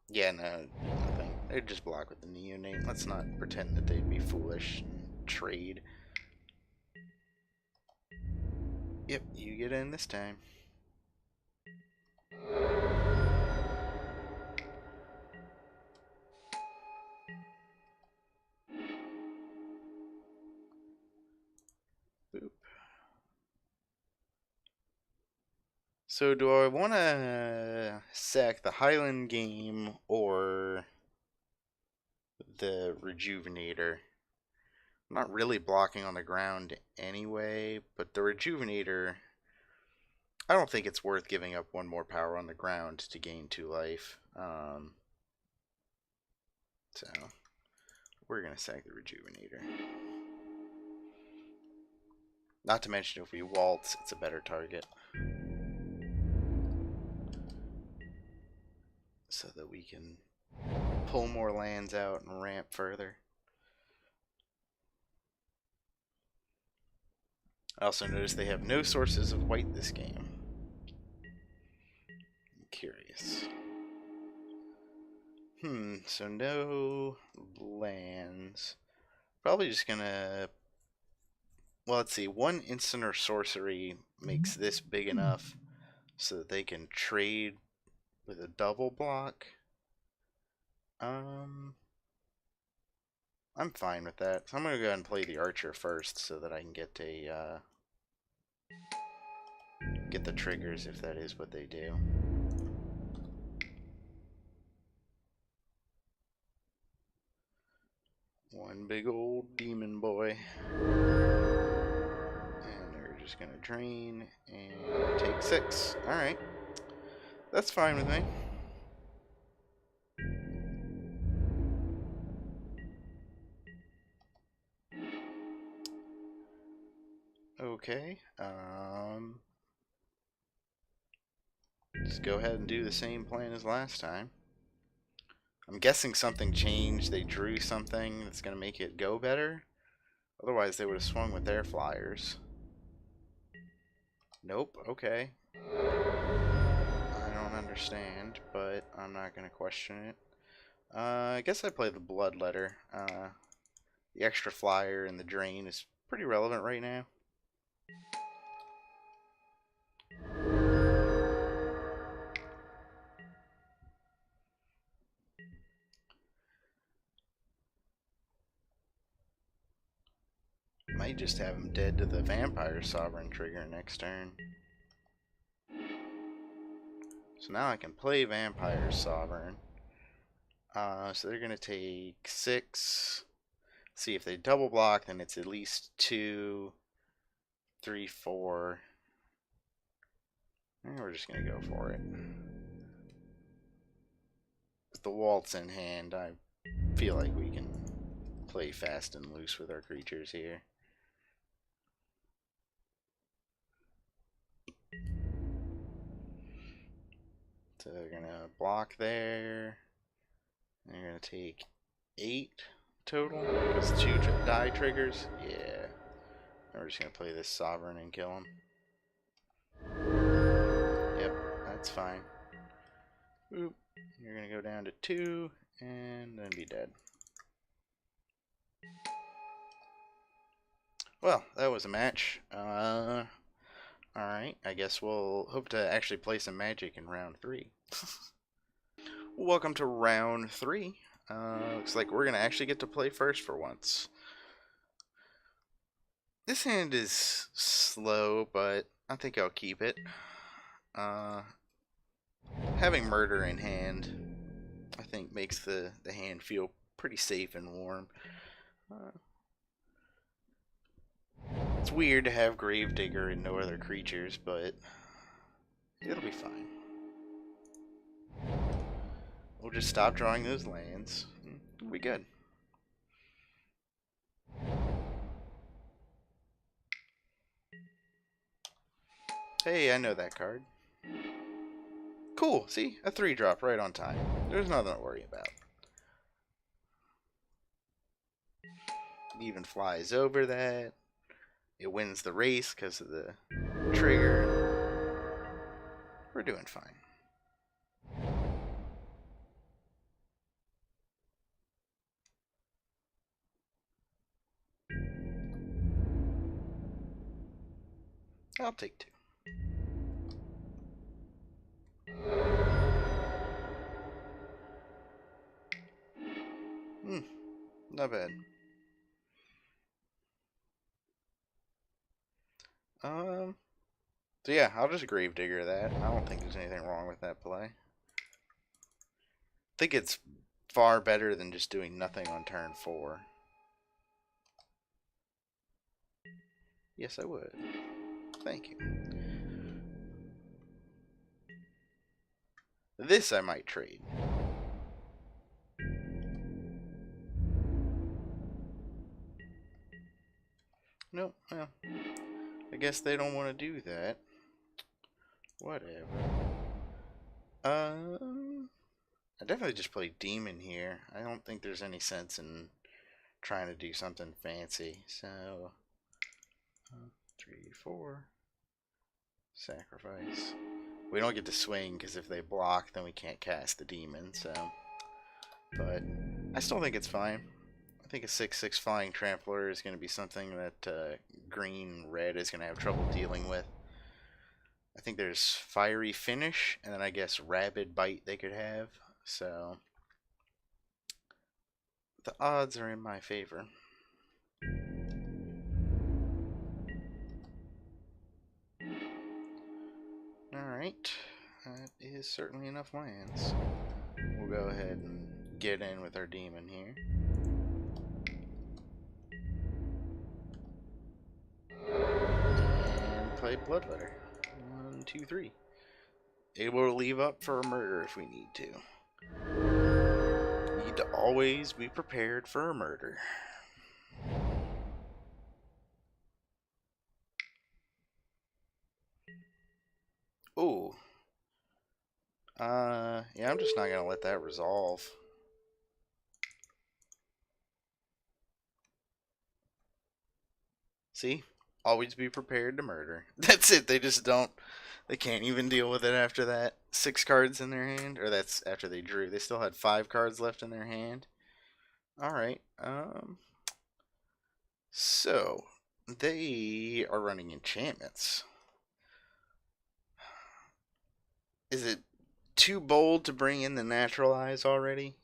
yeah, no, nothing. They'd just block with the neonate. Let's not pretend that they'd be foolish and trade. Yep, you get in this time. Boop. So do I want to sack the Highland game or the Rejuvenator? I'm not really blocking on the ground anyway, but the Rejuvenator, I don't think it's worth giving up one more power on the ground to gain 2 life. So we're going to sack the Rejuvenator. Not to mention if we waltz, it's a better target. So that we can pull more lands out and ramp further. I also noticed they have no sources of white this game. I'm curious. So no lands. Probably just gonna... Well, let's see. 1 instant or sorcery makes this big enough so that they can trade with a double block. I'm fine with that. So I'm gonna go ahead and play the archer first so that I can get a get the triggers if that is what they do. One big old demon boy. And they're just gonna drain and take 6. Alright. That's fine with me. Okay. Just go ahead and do the same plan as last time. I'm guessing something changed. They drew something that's going to make it go better. Otherwise, they would have swung with their flyers. Nope. Okay. I don't understand, but I'm not going to question it. I guess I play the Bloodletter. The extra flyer and the drain is pretty relevant right now. Might just have him dead to the Vampire Sovereign trigger next turn. So now I can play Vampire Sovereign. So they're going to take 6. See, if they double block, then it's at least 2, 3, 4. And we're just going to go for it. With the waltz in hand, I feel like we can play fast and loose with our creatures here. So they're going to block there. They're going to take 8 total. Because 2 die triggers. Yeah. And we're just going to play this Sovereign and kill him. Yep, that's fine. Oop. You're going to go down to 2 and then be dead. Well, that was a match. Alright, I guess we'll hope to actually play some Magic in round 3. Welcome to round 3. Looks like we're going to actually get to play first for once. This hand is slow, but I think I'll keep it. Having Murder in hand, I think, makes the hand feel pretty safe and warm. It's weird to have Gravedigger and no other creatures, but it'll be fine. We'll just stop drawing those lands. We'll be good. Hey, I know that card. Cool, see? A 3-drop right on time. There's nothing to worry about. It even flies over that. It wins the race because of the trigger. We're doing fine. I'll take 2. Not bad. So yeah, I'll just Gravedigger that. I don't think there's anything wrong with that play. I think it's far better than just doing nothing on turn 4. Yes, I would. Thank you. This I might trade. Nope, well, I guess they don't want to do that. Whatever. I definitely just play Demon here. I don't think there's any sense in trying to do something fancy. So, 3, 4, sacrifice. We don't get to swing because if they block, then we can't cast the Demon. So, but I still think it's fine. I think a 6/6 Flying Trampler is going to be something that green-red is going to have trouble dealing with. I think there's Fiery Finish, and then I guess Rabid Bite they could have. So, the odds are in my favor. Alright, that is certainly enough lands. We'll go ahead and get in with our Demon here. And play Bloodletter. 1, 2, 3. Able to leave up for a murder if we need to. Need to always be prepared for a murder. Ooh. Yeah, I'm just not gonna let that resolve. See? Always be prepared to murder. That's it. They just don't. They can't even deal with it after that. 6 cards in their hand. Or that's after they drew. They still had 5 cards left in their hand. Alright. So, they are running enchantments. Is it too bold to bring in the Naturalize already?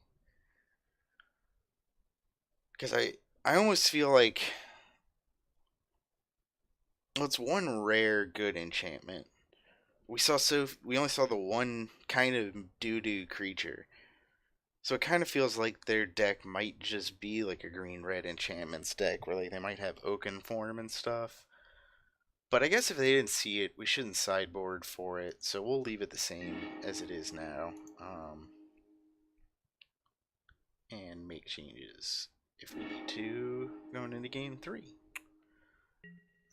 Because I almost feel like, well, it's one rare good enchantment. We only saw the one kind of doo-doo creature. So it kind of feels like their deck might just be like a green-red enchantments deck, where like they might have Oaken form and stuff. But I guess if they didn't see it, we shouldn't sideboard for it, so we'll leave it the same as it is now. And make changes if we need to going into game 3.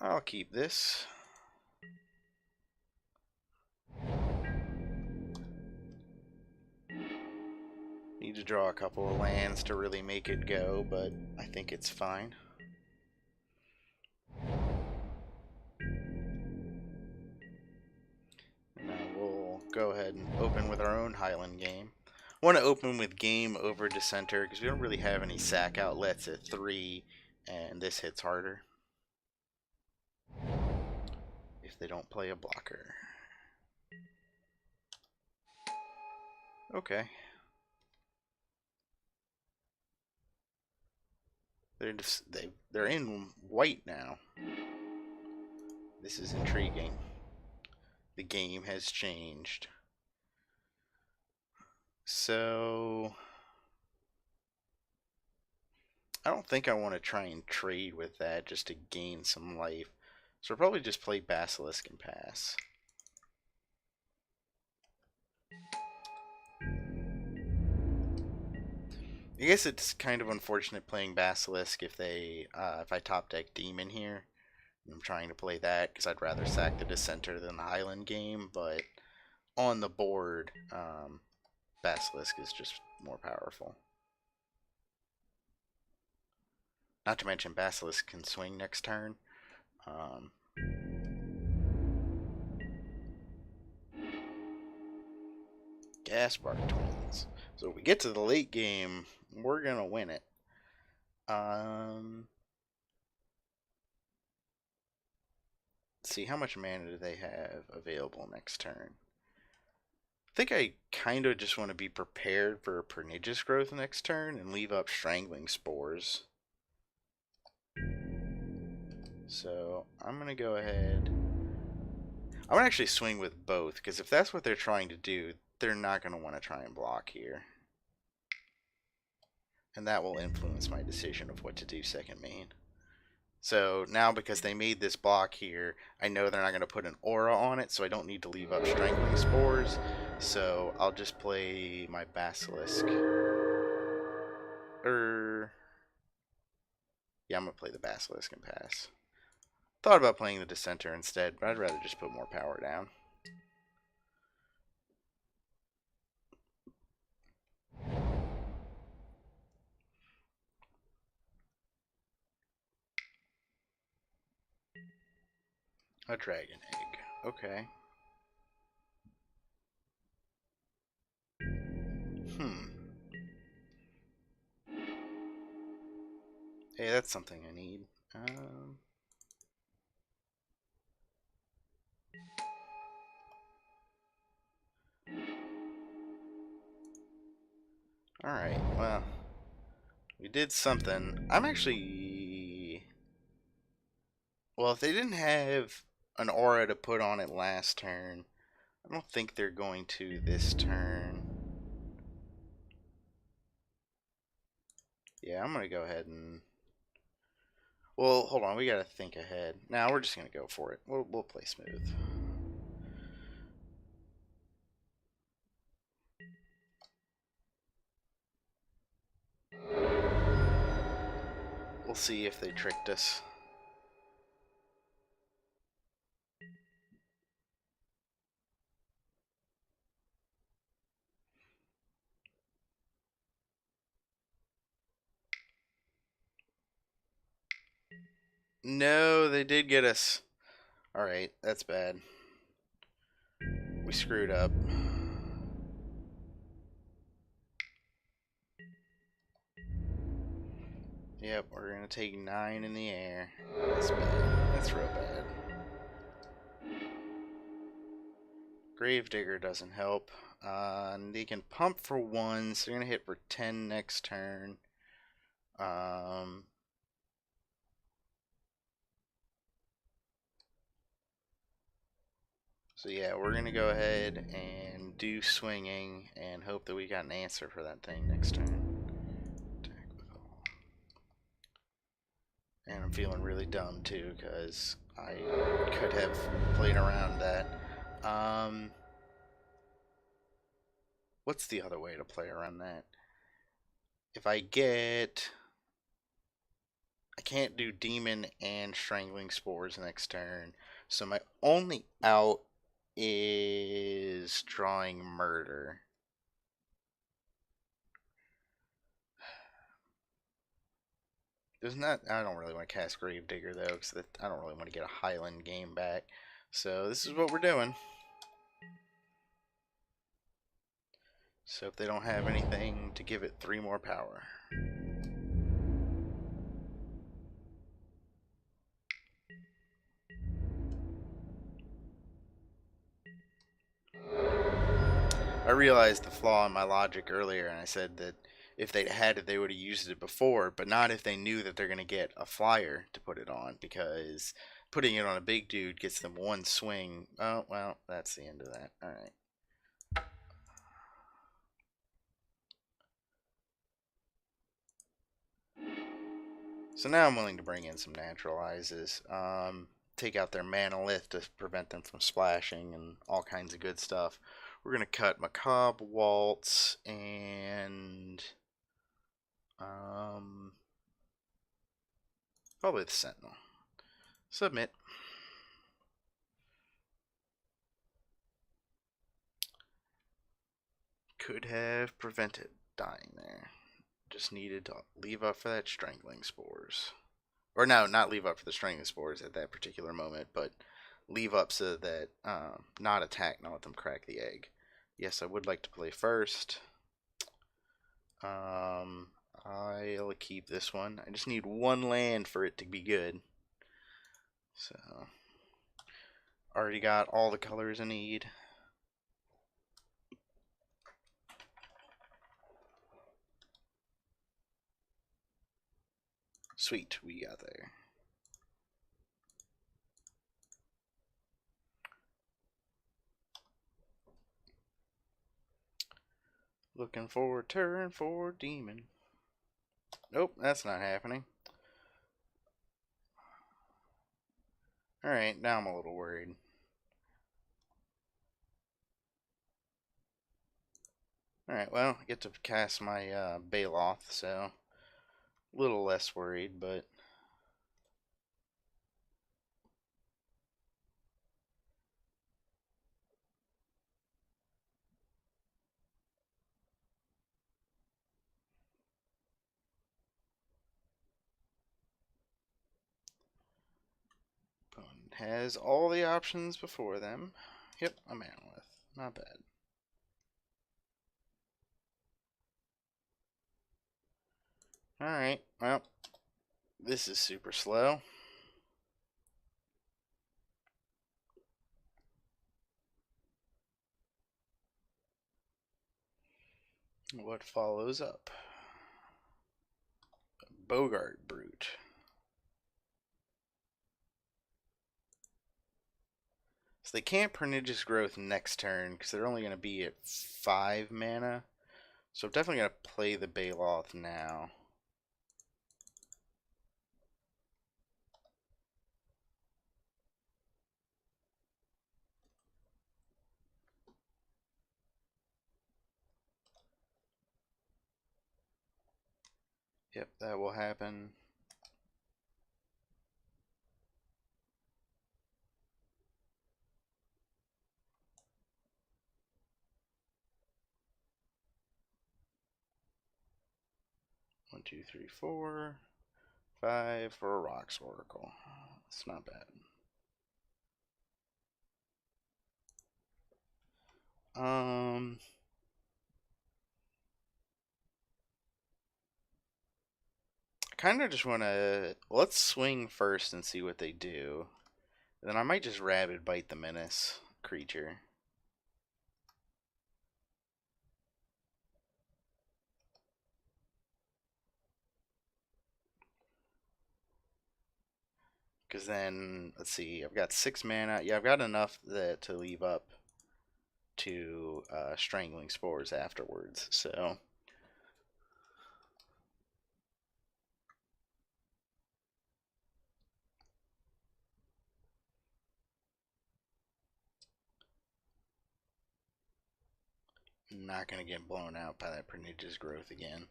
I'll keep this. Need to draw a couple of lands to really make it go, but I think it's fine. Now we'll go ahead and open with our own Highland game. I want to open with Game over Dissenter because we don't really have any sack outlets at 3, and this hits harder if they don't play a blocker. Okay. They're in white now. This is intriguing. The game has changed. So I don't think I want to try and trade with that just to gain some life. So I'll probably just play Basilisk and pass. I guess it's kind of unfortunate playing Basilisk if I top deck Demon here. I'm trying to play that because I'd rather sack the Dissenter than the Highland game, but on the board, Basilisk is just more powerful. Not to mention Basilisk can swing next turn. Um, Gaspar Twins. So if we get to the late game, we're gonna win it. Let's see, how much mana do they have available next turn? I think I kind of just want to be prepared for a Pernicious Growth next turn and leave up Strangling Spores. So I'm going to go ahead. I'm going to actually swing with both, because if that's what they're trying to do, they're not going to want to try and block here. And that will influence my decision of what to do second main. So now, because they made this block here, I know they're not going to put an aura on it, so I don't need to leave up Strangling Spores. So I'll just play my Basilisk. Yeah, I'm going to play the Basilisk and pass. Thought about playing the Dissenter instead, but I'd rather just put more power down. A Dragon Egg. Okay. Hey, that's something I need. Alright, well, we did something. I'm actually... Well, if they didn't have an aura to put on it last turn, I don't think they're going to this turn. Yeah, I'm going to go ahead and... Well, hold on, we got to think ahead. Now we're just going to go for it. We'll play smooth. We'll see if they tricked us. No, they did get us. Alright, that's bad. We screwed up. Yep, we're going to take 9 in the air. That's bad. That's real bad. Gravedigger doesn't help. They can pump for 1, so they're going to hit for 10 next turn. So yeah, we're going to go ahead and do swinging and hope that we got an answer for that thing next turn. And I'm feeling really dumb too, because I could have played around that. What's the other way to play around that? If I get... I can't do Demon and Strangling Spores next turn, so my only out is drawing Murder. There's not... I don't really want to cast Gravedigger, though, because I don't really want to get a Highland game back. So this is what we're doing. So if they don't have anything to give it 3 more power. I realized the flaw in my logic earlier, and I said that if they'd had it, they would have used it before, but not if they knew that they're going to get a flyer to put it on, because putting it on a big dude gets them 1 swing. Oh, well, that's the end of that. Alright. So now I'm willing to bring in some naturalizes. Take out their Manolith to prevent them from splashing and all kinds of good stuff. We're going to cut Macabre, Waltz, and Probably the Sentinel. Submit. Could have prevented dying there. Just needed to leave up for that Strangling Spores. Or no, not leave up for the Strangling Spores at that particular moment, but leave up so that not attack, not let them crack the egg. Yes, I would like to play first. I'll keep this one. I just need one land for it to be good. So, already got all the colors I need. Sweet, we got there. Looking for a turn for demon. Nope, that's not happening. Alright, now I'm a little worried. Alright, well, I get to cast my Baloth, so a little less worried, but opponent has all the options before them. Yep, a Manolith. Not bad. Alright, well, this is super slow. What follows up? Bogart Brute. So they can't Prodigious Growth next turn because they're only going to be at 5 mana. So I'm definitely going to play the Baloth now. Yep, that will happen. One, two, three, 4, 5 for a Rocks Oracle. It's not bad. I kind of just want to let's swing first and see what they do. And then I might just Rabid Bite the Menace creature. Because then, let's see, I've got 6 mana. Yeah, I've got enough to leave up to Strangling Spores afterwards. So, I'm not going to get blown out by that Prodigious Growth again.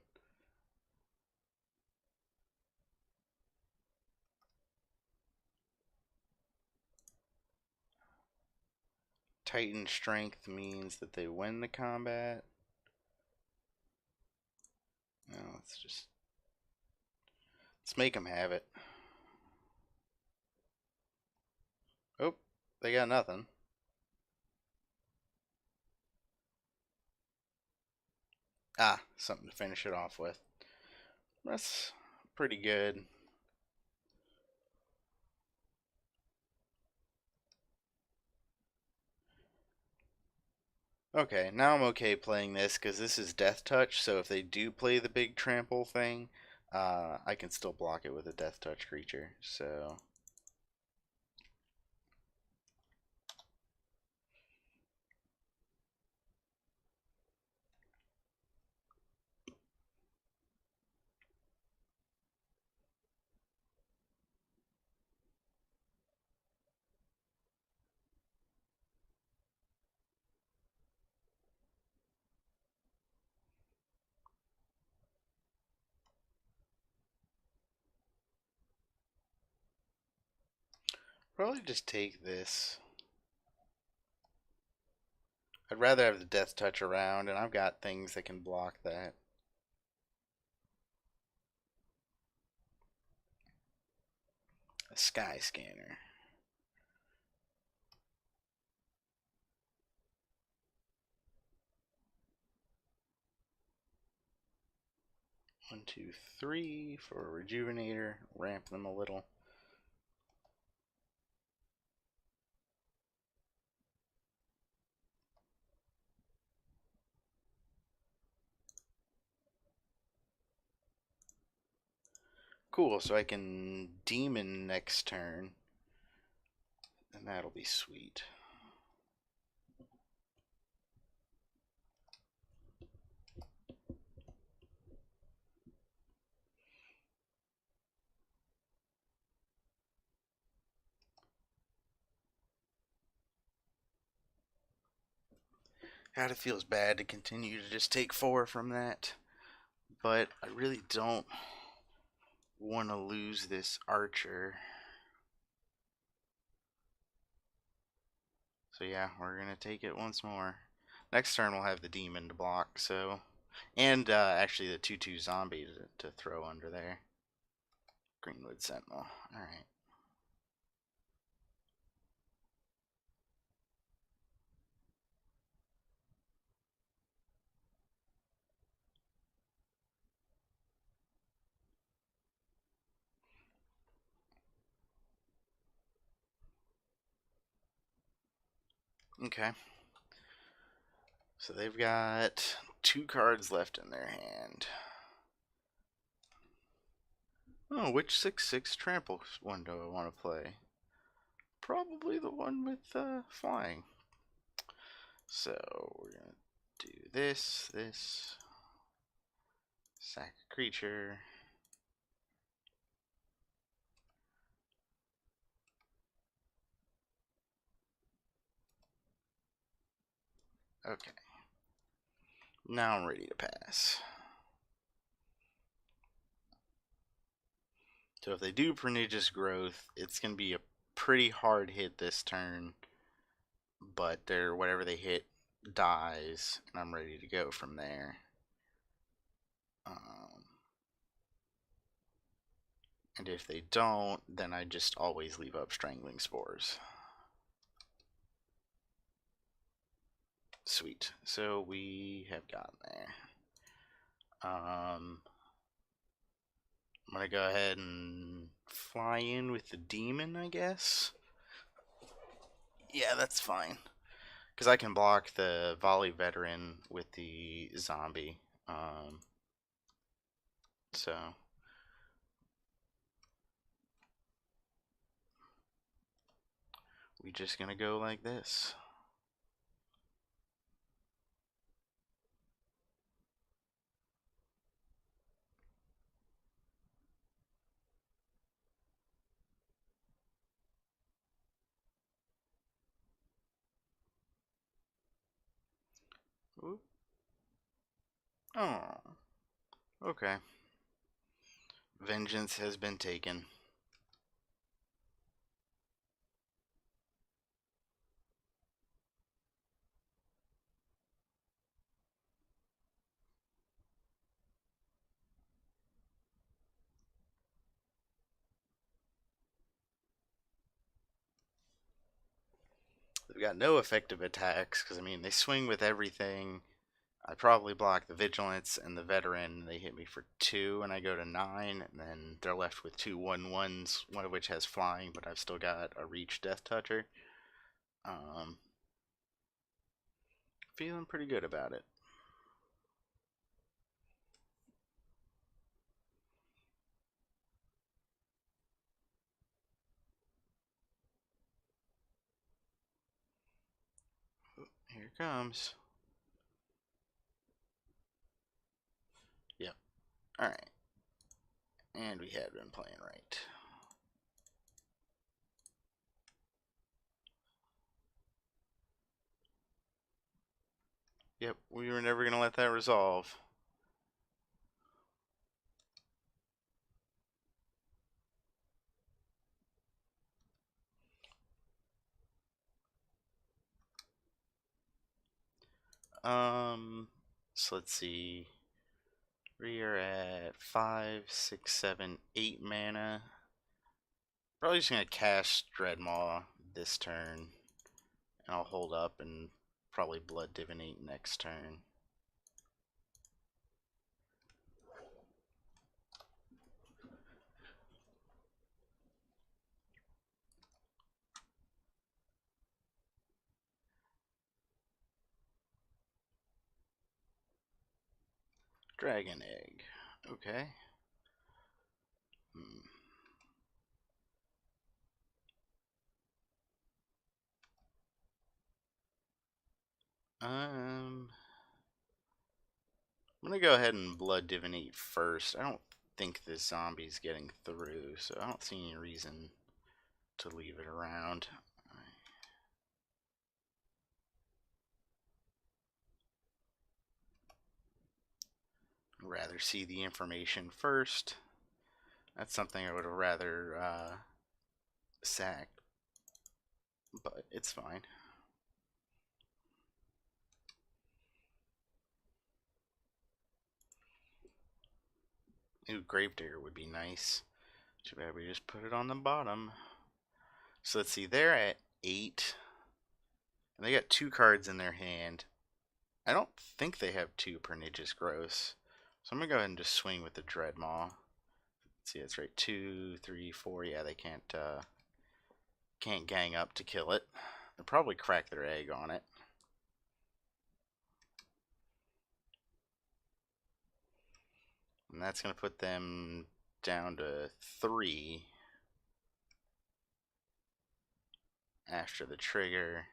Titan Strength means that they win the combat. No, let's make them have it. Oh, they got nothing. Ah, something to finish it off with. That's pretty good. Okay, now I'm okay playing this because this is Death Touch, so if they do play the big trample thing, I can still block it with a Death Touch creature. So Probably just take this. I'd rather have the Death Touch around, and I've got things that can block that. A Sky Scanner. One, two, three for a Rejuvenator. Ramp them a little. Cool, so I can Demon next turn. And that'll be sweet. God, it feels bad to continue to just take 4 from that. But I really don't want to lose this Archer. So yeah, we're going to take it once more. Next turn we'll have the Demon to block, so... And actually the 2/2 Zombie to throw under there. Greenwood Sentinel. Alright. Okay. So they've got 2 cards left in their hand. Oh, which 6/6 trample one do I want to play? Probably the one with flying. So we're going to do this, sack a creature. Okay. Now I'm ready to pass. So if they do Prodigious Growth, it's going to be a pretty hard hit this turn. But whatever they hit dies, and I'm ready to go from there. And if they don't, then I just always leave up Strangling Spores. Sweet. So we have gotten there. I'm going to go ahead and fly in with the Demon, I guess. Yeah, that's fine. Because I can block the Volley Veteran with the Zombie. So... we just going to go like this. Ooh. Oh. Okay. Vengeance has been taken. They've got no effective attacks, because, I mean, they swing with everything. I probably block the Vigilance and the Veteran. They hit me for 2, and I go to 9, and then they're left with 2 1/1s, one of which has flying, but I've still got a Reach Death Toucher. Feeling pretty good about it. Here it comes. Yep. Alright. And we had been playing right. Yep, we were never going to let that resolve. So let's see. We are at 5, 6, 7, 8 mana. Probably just gonna cast Dreadmaw this turn, and I'll hold up and probably Blood Divinate next turn. Dragon Egg. Okay. Hmm. I'm gonna go ahead and Blood Divinate first. I don't think this zombie's getting through, so I don't see any reason to leave it around. I'd rather see the information first. That's something I would have rather sacked, but it's fine. Ooh, Gravedigger would be nice. Too bad we just put it on the bottom. So let's see, they're at 8. And they got 2 cards in their hand. I don't think they have 2 Pernicious Growths. So I'm going to go ahead and just swing with the Dreadmaw. Let's see, that's right. 2, 3, 4. Yeah, they can't gang up to kill it. They'll probably crack their egg on it. And that's going to put them down to 3 after the trigger.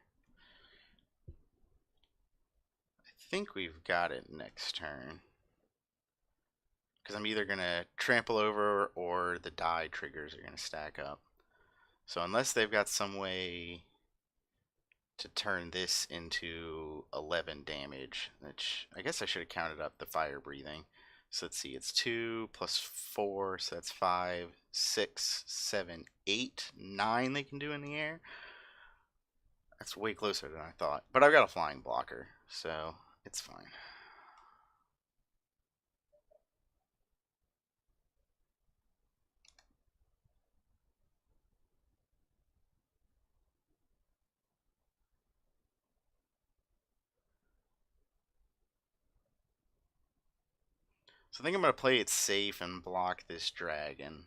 I think we've got it next turn. Because I'm either going to trample over or the die triggers are going to stack up. So unless they've got some way to turn this into 11 damage, which I guess I should have counted up the fire breathing. So let's see, it's 2 plus 4, so that's 5, 6, 7, 8, 9 they can do in the air. That's way closer than I thought. But I've got a flying blocker, so it's fine. So I think I'm going to play it safe and block this dragon.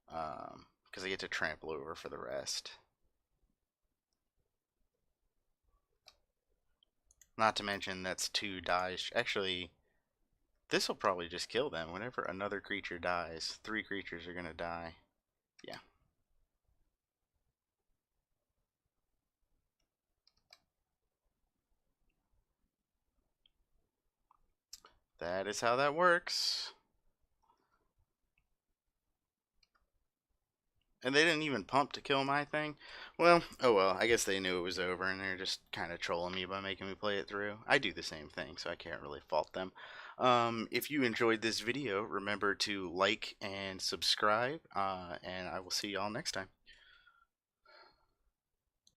Because I get to trample over for the rest. Not to mention that's 2 dies. Actually, this will probably just kill them. Whenever another creature dies, 3 creatures are going to die. Yeah. That is how that works. And they didn't even pump to kill my thing. Well, oh well, I guess they knew it was over and they're just kind of trolling me by making me play it through. I do the same thing, so I can't really fault them. If you enjoyed this video, remember to like and subscribe, and I will see y'all next time.